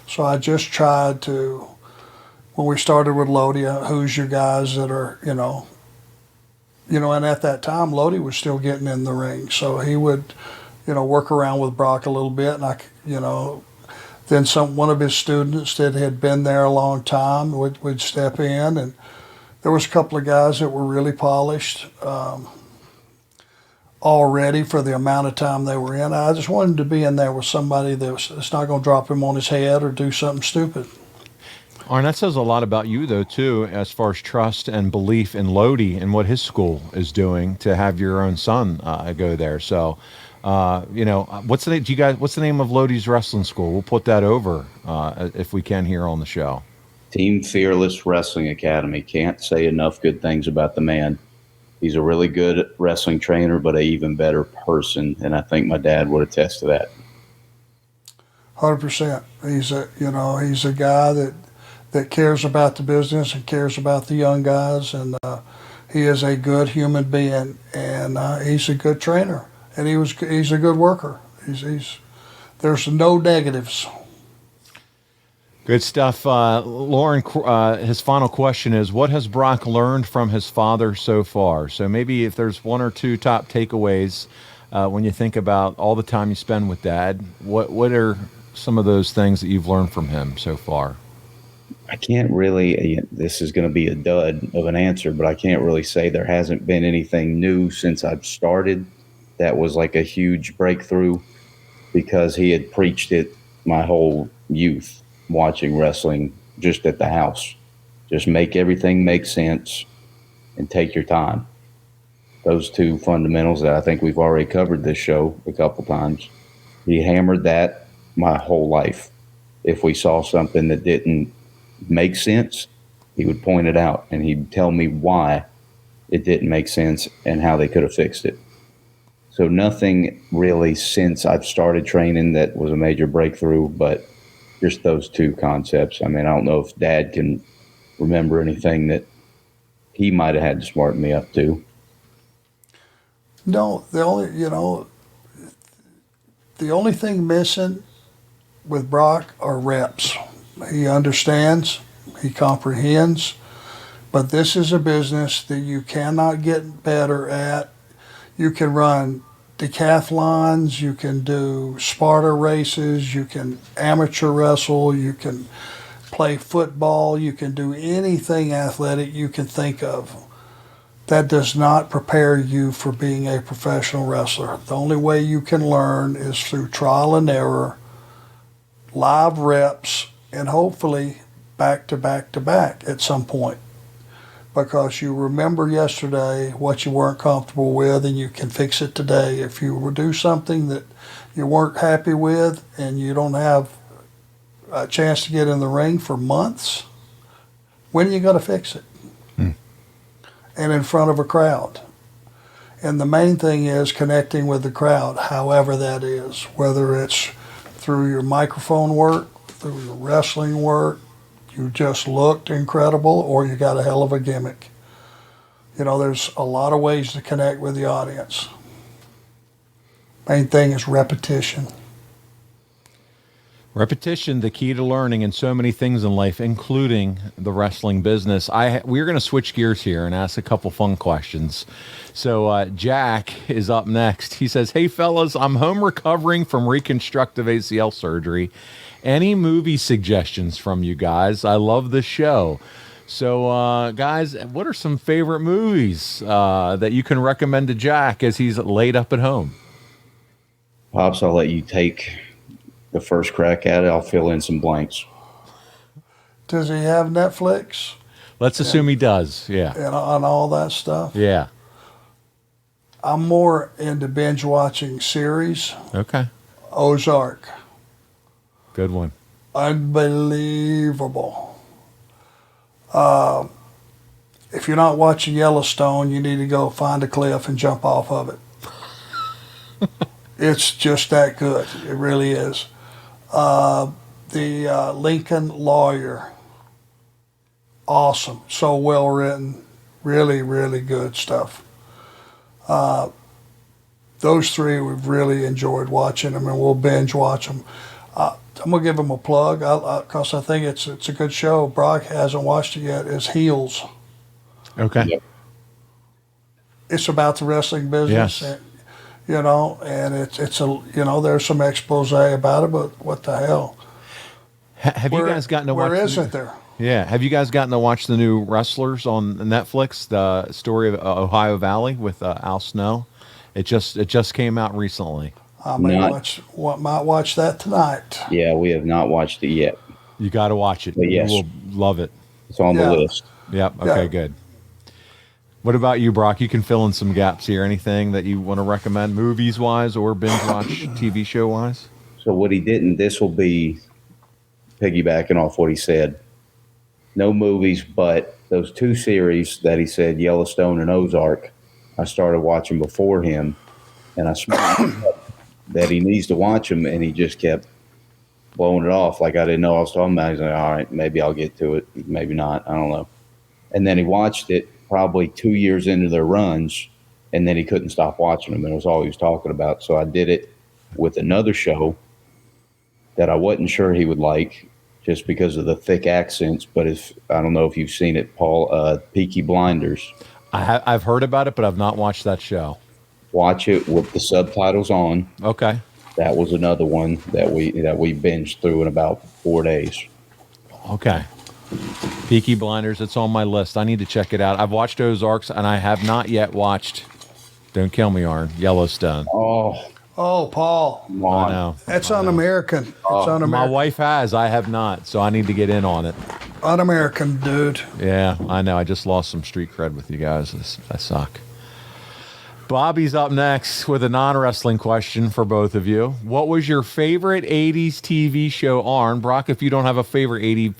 So I just tried to, when we started with Lodi, who's your guys that are, and at that time, Lodi was still getting in the ring. So he would, work around with Brock a little bit, and then one of his students that had been there a long time would step in, and there was a couple of guys that were really polished already for the amount of time they were in. I just wanted to be in there with somebody that's not going to drop him on his head or do something stupid. Arn, that says a lot about you, though, too, as far as trust and belief in Lodi and what his school is doing to have your own son go there. So, what's the name of Lodi's wrestling school? We'll put that over if we can here on the show. Team Fearless Wrestling Academy. Can't say enough good things about the man. He's a really good wrestling trainer, but an even better person, and I think my dad would attest to that. 100%. He's a guy that cares about the business and cares about the young guys, and he is a good human being, and he's a good trainer, and he's a good worker. There's no negatives. Good stuff. Lauren, his final question is, what has Brock learned from his father so far? So maybe if there's one or two top takeaways when you think about all the time you spend with Dad, what are some of those things that you've learned from him so far? I can't really, this is going to be a dud of an answer, but I can't really say there hasn't been anything new since I've started that was like a huge breakthrough, because he had preached it my whole youth. Watching wrestling just at the house. Just make everything make sense and take your time. Those two fundamentals that I think we've already covered this show a couple times. He hammered that my whole life. If we saw something that didn't make sense, he would point it out, and he'd tell me why it didn't make sense and how they could have fixed it. So nothing really since I've started training that was a major breakthrough, but just those two concepts. I mean, I don't know if Dad can remember anything that he might have had to smarten me up to. No, the only thing missing with Brock are reps. He understands, he comprehends, but this is a business that you cannot get better at. You can run decathlons, you can do Sparta races, you can amateur wrestle, you can play football, you can do anything athletic you can think of. That does not prepare you for being a professional wrestler. The only way you can learn is through trial and error, live reps, and hopefully back to back to back at some point. Because you remember yesterday what you weren't comfortable with and you can fix it today. If you do something that you weren't happy with and you don't have a chance to get in the ring for months, when are you going to fix it? And in front of a crowd. And the main thing is connecting with the crowd, however that is, whether it's through your microphone work, through your wrestling work, you just looked incredible, or you got a hell of a gimmick. You know, there's a lot of ways to connect with the audience. Main thing is repetition. Repetition, the key to learning in so many things in life, including the wrestling business. We're going to switch gears here and ask a couple fun questions. So Jack is up next. He says, "Hey fellas, I'm home recovering from reconstructive ACL surgery. Any movie suggestions from you guys? I love the show." So guys, what are some favorite movies that you can recommend to Jack as he's laid up at home? Pops, I'll let you take the first crack at it. I'll fill in some blanks. Does he have Netflix? Let's assume he does. Yeah. And on all that stuff? Yeah. I'm more into binge watching series. Okay. Ozark. Good one. Unbelievable. If you're not watching Yellowstone, you need to go find a cliff and jump off of it. It's just that good. It really is. The Lincoln Lawyer. Awesome. So well written. Really, really good stuff. Those three we've really enjoyed watching them, and we'll binge watch them. I'm going to give them a plug because I think it's a good show. Brock hasn't watched it yet. It's Heels. Okay. Yep. It's about the wrestling business. Yes. And, you know, and it's a, you know, there's some expose about it, but what the hell? Have you guys gotten to watch? Where isn't there? Yeah. Have you guys gotten to watch the new Wrestlers on Netflix? The story of Ohio Valley with Al Snow. It just came out recently. I might watch that tonight. Yeah, we have not watched it yet. You got to watch it. But yes. You will love it. It's on the list. Yep. Okay. Yeah. Good. What about you, Brock? You can fill in some gaps here. Anything that you want to recommend, movies wise or binge watch, TV show wise? So what he didn't, this will be piggybacking off what he said. No movies, but those two series that he said, Yellowstone and Ozark, I started watching before him, and I smartened him up that he needs to watch them, and he just kept blowing it off like I didn't know I was talking about. He's like, all right, maybe I'll get to it, maybe not, I don't know. And then he watched it probably 2 years into their runs, and then he couldn't stop watching them, and it was all he was talking about. So I did it with another show that I wasn't sure he would like just because of the thick accents, but I don't know if you've seen it, Paul, Peaky Blinders. I've heard about it, but I've not watched that show. Watch it with the subtitles on. Okay. That was another one that we binged through in about 4 days. Okay. Peaky Blinders, it's on my list. I need to check it out. I've watched Ozarks, and I have not yet watched, don't kill me, Arn, Yellowstone. Oh, Paul. Come on. I know. That's un-American. It's un-American. My wife has. I have not, so I need to get in on it. Un-American, dude. Yeah, I know. I just lost some street cred with you guys. I suck. Bobby's up next with a non-wrestling question for both of you. What was your favorite 80s TV show, Arn? Brock, if you don't have a favorite 80s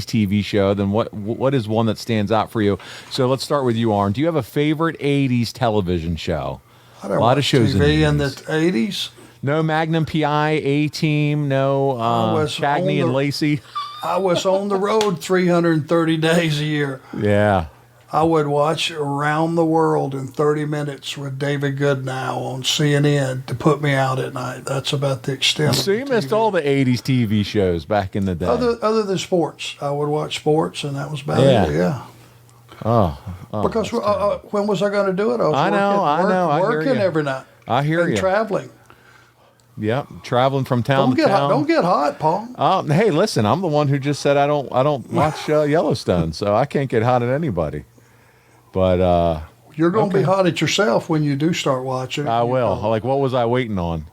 TV show, then what is one that stands out for you? So let's start with you, Arn. Do you have a favorite 80s television show? I don't A lot of shows TV in the 80s. No Magnum PI, A-Team, no Cagney and Lacey. I was on the road 330 days a year. Yeah. I would watch Around the World in 30 minutes with David Goodnow on CNN to put me out at night. That's about the extent So of you the missed TV. all the 80s TV shows back in the day. Other than sports. I would watch sports, and that was about Yeah. it, yeah. Oh, Because when was I going to do it? I was I know. I hear working you. every night. I hear and you. traveling. Yep, traveling from town to town. Don't get hot, Paul. Hey, listen, I'm the one who just said I don't watch Yellowstone, so I can't get hot at anybody. But You're going to be hot at yourself when you do start watching. I will. Like, what was I waiting on?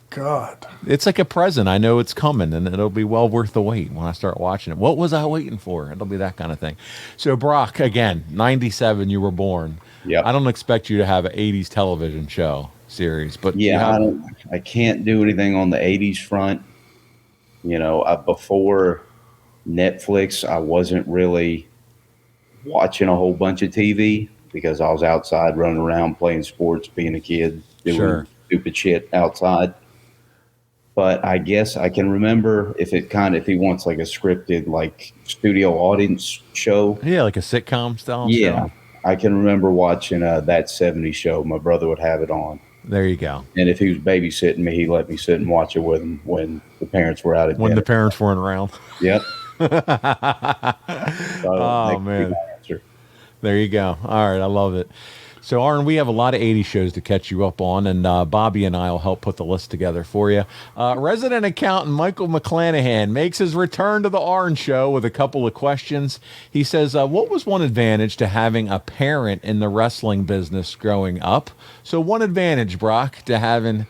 God. It's like a present. I know it's coming, and it'll be well worth the wait when I start watching it. What was I waiting for? It'll be that kind of thing. So, Brock, again, 97, you were born. Yep. I don't expect you to have an 80s television show series, but Yeah, I can't do anything on the 80s front. You know, before Netflix, I wasn't really watching a whole bunch of TV because I was outside running around playing sports, being a kid, doing stupid shit outside. But I guess I can remember if he wants like a scripted, like studio audience show. Yeah, like a sitcom style Yeah. show. I can remember watching That 70s Show. My brother would have it on. There you go. And if he was babysitting me, he let me sit and watch it with him when the parents were out at When dinner. the parents weren't around. Yep. Oh, man. There you go. All right, I love it. So, Arn, we have a lot of 80 shows to catch you up on, and Bobby and I will help put the list together for you. Resident accountant Michael McClanahan makes his return to the Arn Show with a couple of questions. He says, what was one advantage to having a parent in the wrestling business growing up? So one advantage, Brock, to having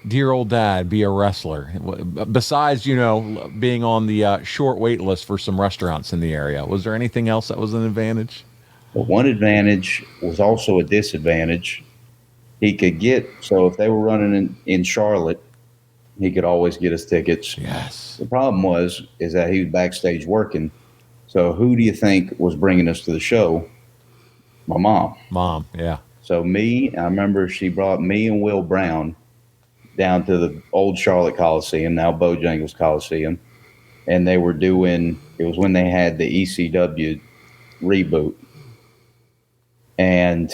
dear old dad be a wrestler, besides, being on the short wait list for some restaurants in the area. Was there anything else that was an advantage? But one advantage was also a disadvantage. He could so if they were running in Charlotte, he could always get us tickets. Yes. The problem is that he was backstage working. So who do you think was bringing us to the show? My mom. Mom, yeah. So I remember she brought me and Will Brown down to the old Charlotte Coliseum, now Bojangles Coliseum. And they were it was when they had the ECW reboot. And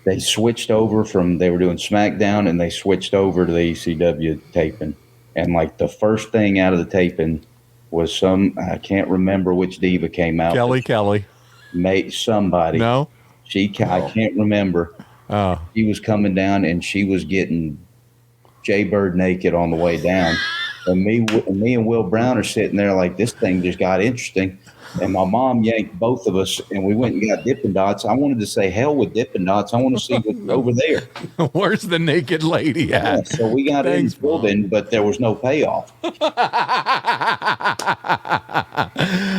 they switched over they were doing SmackDown, and they switched over to the ECW taping. And like the first thing out of the taping was I can't remember which diva came out. Kelly. Somebody. No? I can't remember. Oh. She was coming down, and she was getting Jay Bird naked on the way down. And me and Will Brown are sitting there like, this thing just got interesting. And my mom yanked both of us, and we went and got Dippin' Dots. I wanted to say, hell with Dippin' Dots. I want to see what's over there. Where's the naked lady at? Yeah, so we got in the building, but there was no payoff.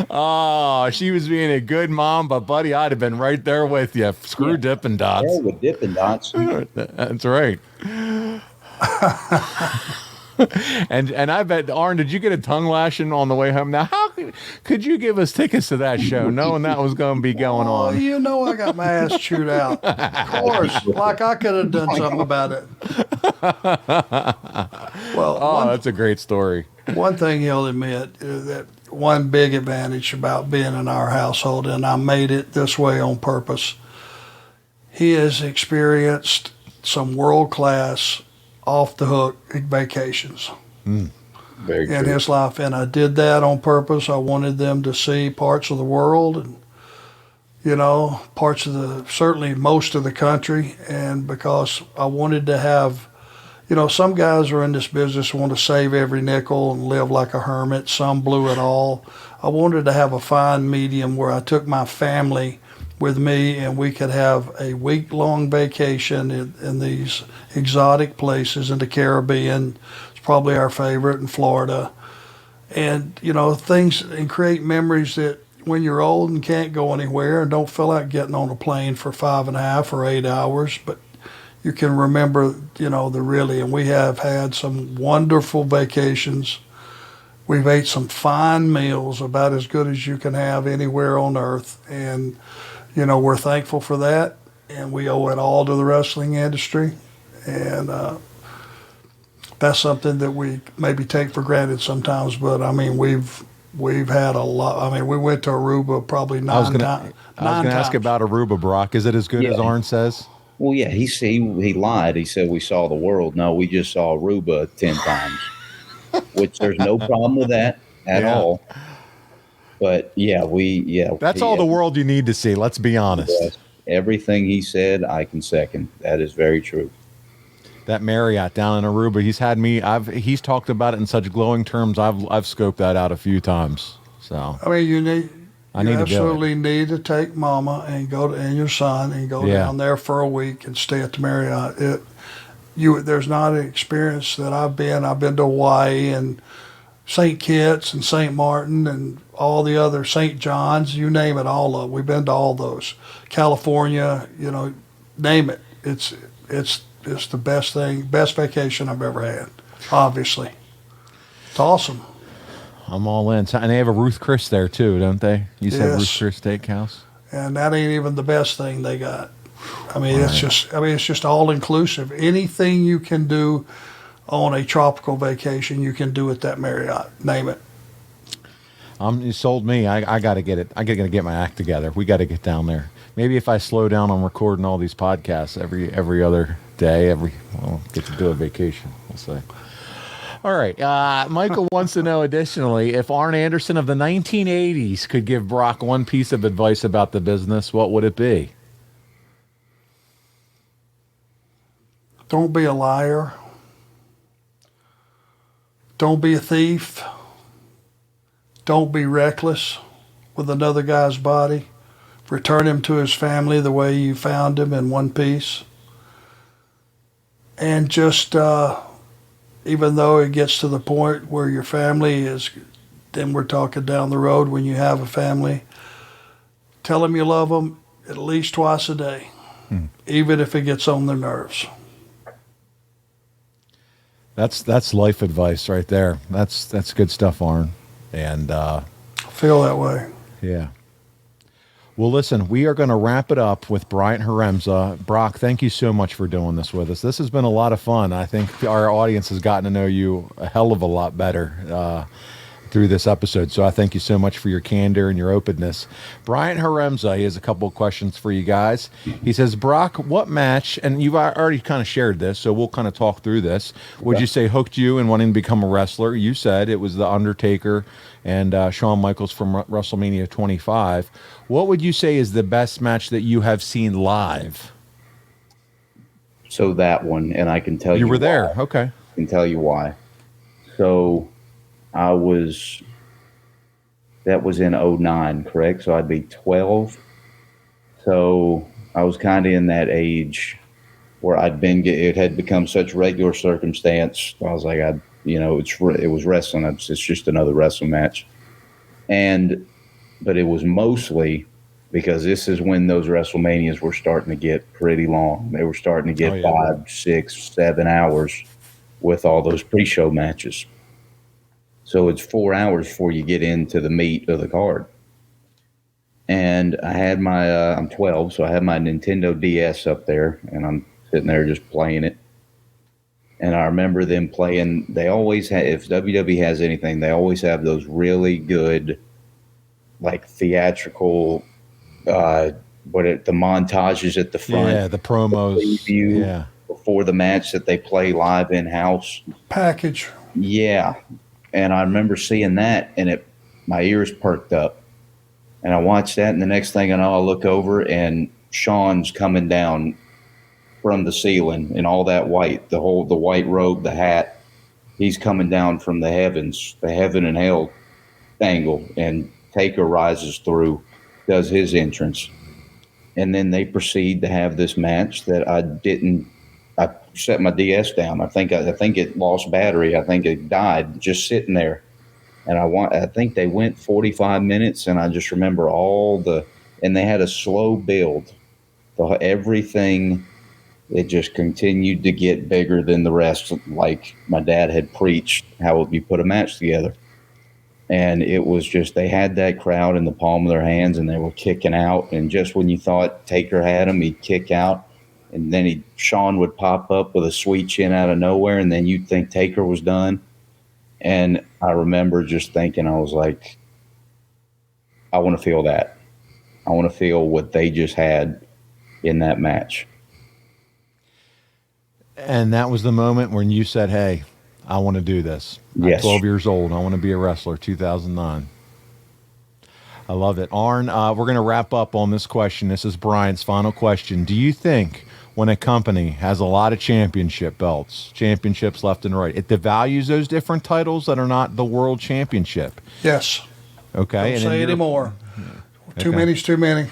Oh, she was being a good mom, but buddy, I'd have been right there with you. Screw Dippin' Dots. Hell with Dippin' Dots. That's right. And I bet, Arn, did you get a tongue lashing on the way home? Now, how could you give us tickets to that show knowing that was going to be going on? I got my ass chewed out. Of course, like I could have done something about it. Well, that's a great story. One thing he'll admit is that one big advantage about being in our household, and I made it this way on purpose, he has experienced some world-class off-the-hook vacations in his life, and I did that on purpose. I wanted them to see parts of the world and, certainly most of the country, and because I wanted to have, some guys are in this business want to save every nickel and live like a hermit. Some blew it all. I wanted to have a fine medium where I took my family with me, and we could have a week-long vacation in these exotic places in the Caribbean. It's probably our favorite, in Florida. And, things, and create memories that when you're old and can't go anywhere and don't feel like getting on a plane for 5.5 or 8 hours, but you can remember, and we have had some wonderful vacations. We've ate some fine meals, about as good as you can have anywhere on earth. And, we're thankful for that. And we owe it all to the wrestling industry. And that's something that we maybe take for granted sometimes. But, I mean, we've had a lot. I mean, we went to Aruba probably 9 times. I was going to ask about Aruba, Brock. Is it as good as Arn says? Well, yeah, he lied. He said we saw the world. No, we just saw Aruba 10 times, which there's no problem with that at all. But that's all the world you need to see. Let's be honest. Yes, everything he said, I can second. That is very true. That Marriott down in Aruba, he's talked about it in such glowing terms. I've scoped that out a few times. So I mean, you absolutely to need to take Mama and and your son and go down there for a week and stay at the Marriott. There's not an experience that I've been to Hawaii and St. Kitts and St. Martin and all the other St. John's, you name it, all of them. We've been to all those. California, name it. It's the best vacation I've ever had, obviously. It's awesome. I'm all in. And they have a Ruth Chris there too, don't they? You said Ruth Chris Steakhouse. And that ain't even the best thing they got. I mean, it's just all inclusive. Anything you can do on a tropical vacation, you can do at that Marriott. Name it. You sold me. I got to get it. I got to get my act together. We got to get down there. Maybe if I slow down on recording all these podcasts every other day, I'll get to do a vacation. We'll see. All right. Michael wants to know additionally, if Arn Anderson of the 1980s could give Brock one piece of advice about the business, what would it be? Don't be a liar. Don't be a thief. Don't be reckless with another guy's body. Return him to his family the way you found him in one piece. And just, even though it gets to the point where your family is, then we're talking down the road when you have a family, tell them you love them at least twice a day, even if it gets on their nerves. That's life advice right there. That's good stuff, Arn. And I feel that way. Yeah. Well, listen, we are going to wrap it up with Bryant Haremza. Brock, thank you so much for doing this with us. This has been a lot of fun. I think our audience has gotten to know you a hell of a lot better through this episode. So I thank you so much for your candor and your openness. Bryant Haremza, he has a couple of questions for you guys. He says, Brock, what match, and you've already kind of shared this, so we'll kind of talk through this. Would you say hooked you in wanting to become a wrestler? You said it was The Undertaker and Shawn Michaels from WrestleMania 25. What would you say is the best match that you have seen live? So that one, and I can tell you. You were there, why. okay. I can tell you why. So that was in 09, correct? So I'd be 12. So I was kind of in that age where it had become such regular circumstance. I was like, it was wrestling. It's just another wrestling match. But it was mostly because this is when those WrestleManias were starting to get pretty long. They were starting to get 5, 6, 7 hours with all those pre-show matches. So it's 4 hours before you get into the meat of the card. And I had I'm 12, so I had my Nintendo DS up there, and I'm sitting there just playing it. And I remember them playing, they always have, if WWE has anything, they always have those really good, like theatrical, the montages at the front. Yeah, the promos. The before the match that they play live in-house. Package. Yeah. And I remember seeing that, and my ears perked up. And I watched that, and the next thing I know, I look over, and Shawn's coming down from the ceiling in all that white, the white robe, the hat. He's coming down from the heavens, the heaven and hell angle, and Taker rises through, does his entrance. And then they proceed to have this match that I set my DS down. I think it lost battery. I think it died just sitting there. And I think they went 45 minutes, and I just remember and they had a slow build. Everything it just continued to get bigger than the rest, like my dad had preached how you put a match together. And it was just, they had that crowd in the palm of their hands, and they were kicking out. And just when you thought Taker had him, he'd kick out. And then Sean would pop up with a sweet chin out of nowhere, and then you'd think Taker was done. And I remember just thinking, I was like, I want to feel that. I want to feel what they just had in that match. And that was the moment when you said, hey, I want to do this. Yes. I'm 12 years old. I want to be a wrestler, 2009. I love it. Arn, we're going to wrap up on this question. This is Brian's final question. Do you think when a company has a lot of championship belts, championships left and right, it devalues those different titles that are not the world championship? Yes. Okay. Don't say anymore. Too Okay. many's too many.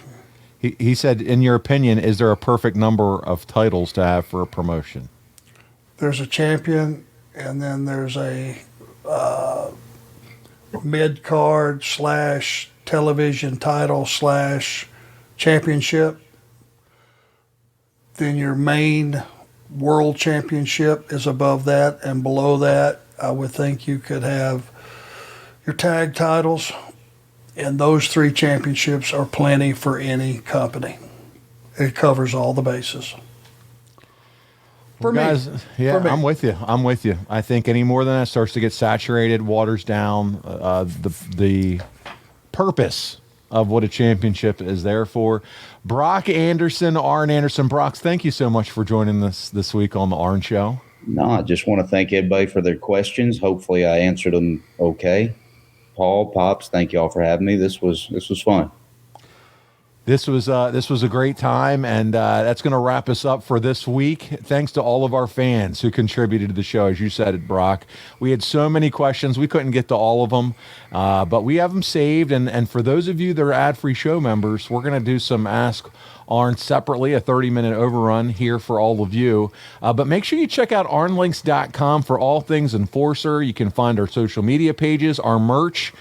He said, in your opinion, is there a perfect number of titles to have for a promotion? There's a champion, and then there's a mid-card / television title / championship. Then your main world championship is above that, and below that, I would think you could have your tag titles, and those 3 championships are plenty for any company. It covers all the bases. For me. Guys, yeah, For me. I'm with you. I'm with you. I think any more than that starts to get saturated, waters down the purpose of what a championship is there for. Brock Anderson, Arn Anderson. Brock, thank you so much for joining us this week on the Arn Show. No, I just want to thank everybody for their questions. Hopefully I answered them okay. Paul, Pops, thank you all for having me. This was fun. This was a great time, and that's going to wrap us up for this week. Thanks to all of our fans who contributed to the show, as you said, Brock. We had so many questions. We couldn't get to all of them, but we have them saved. And for those of you that are ad-free show members, we're going to do some Ask Arn separately, a 30-minute overrun here for all of you. But make sure you check out arnlinks.com for all things Enforcer. You can find our social media pages, our merch,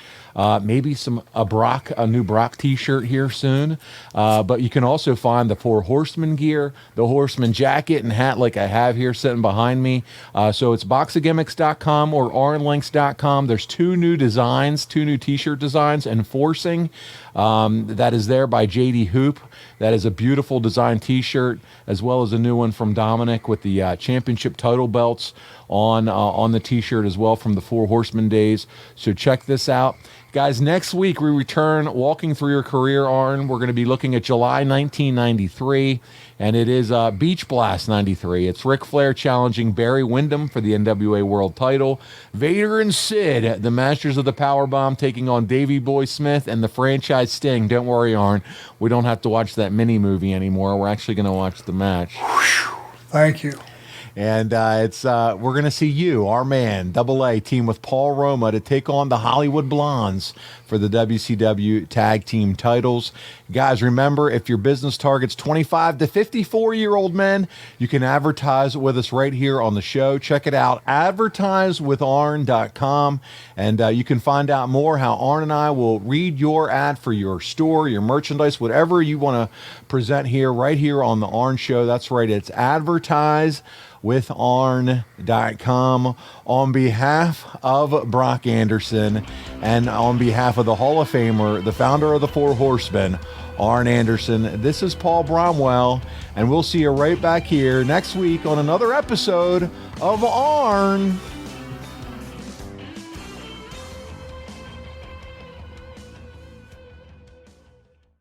maybe a new Brock t-shirt here soon. But you can also find the 4 Horsemen gear, the Horseman jacket and hat like I have here sitting behind me. So it's boxofgimmicks.com or arnlinks.com. There's 2 new designs, 2 new t-shirt designs, Enforcing. That is there by JD Hoop. That is a beautiful design t-shirt, as well as a new one from Dominic with the championship title belts on the t-shirt as well from the 4 Horsemen days. So check this out. Guys, next week we return Walking Through Your Career, Arn. We're going to be looking at July 1993, and it is Beach Blast 93. It's Ric Flair challenging Barry Windham for the NWA World title. Vader and Sid, the Masters of the Powerbomb, taking on Davey Boy Smith and the franchise Sting. Don't worry, Arn. We don't have to watch that mini-movie anymore. We're actually going to watch the match. Thank you. And we're going to see you, our man, Double A, team with Paul Roma to take on the Hollywood Blondes for the WCW Tag Team titles. Guys, remember, if your business targets 25 to 54-year-old men, you can advertise with us right here on the show. Check it out, advertisewitharn.com, and you can find out more how Arn and I will read your ad for your store, your merchandise, whatever you want to present here, right here on the Arn Show. That's right, it's advertisewitharn.com. On behalf of Brock Anderson and on behalf of the Hall of Famer, the founder of the 4 Horsemen, Arn Anderson, this is Paul Bromwell, and we'll see you right back here next week on another episode of Arn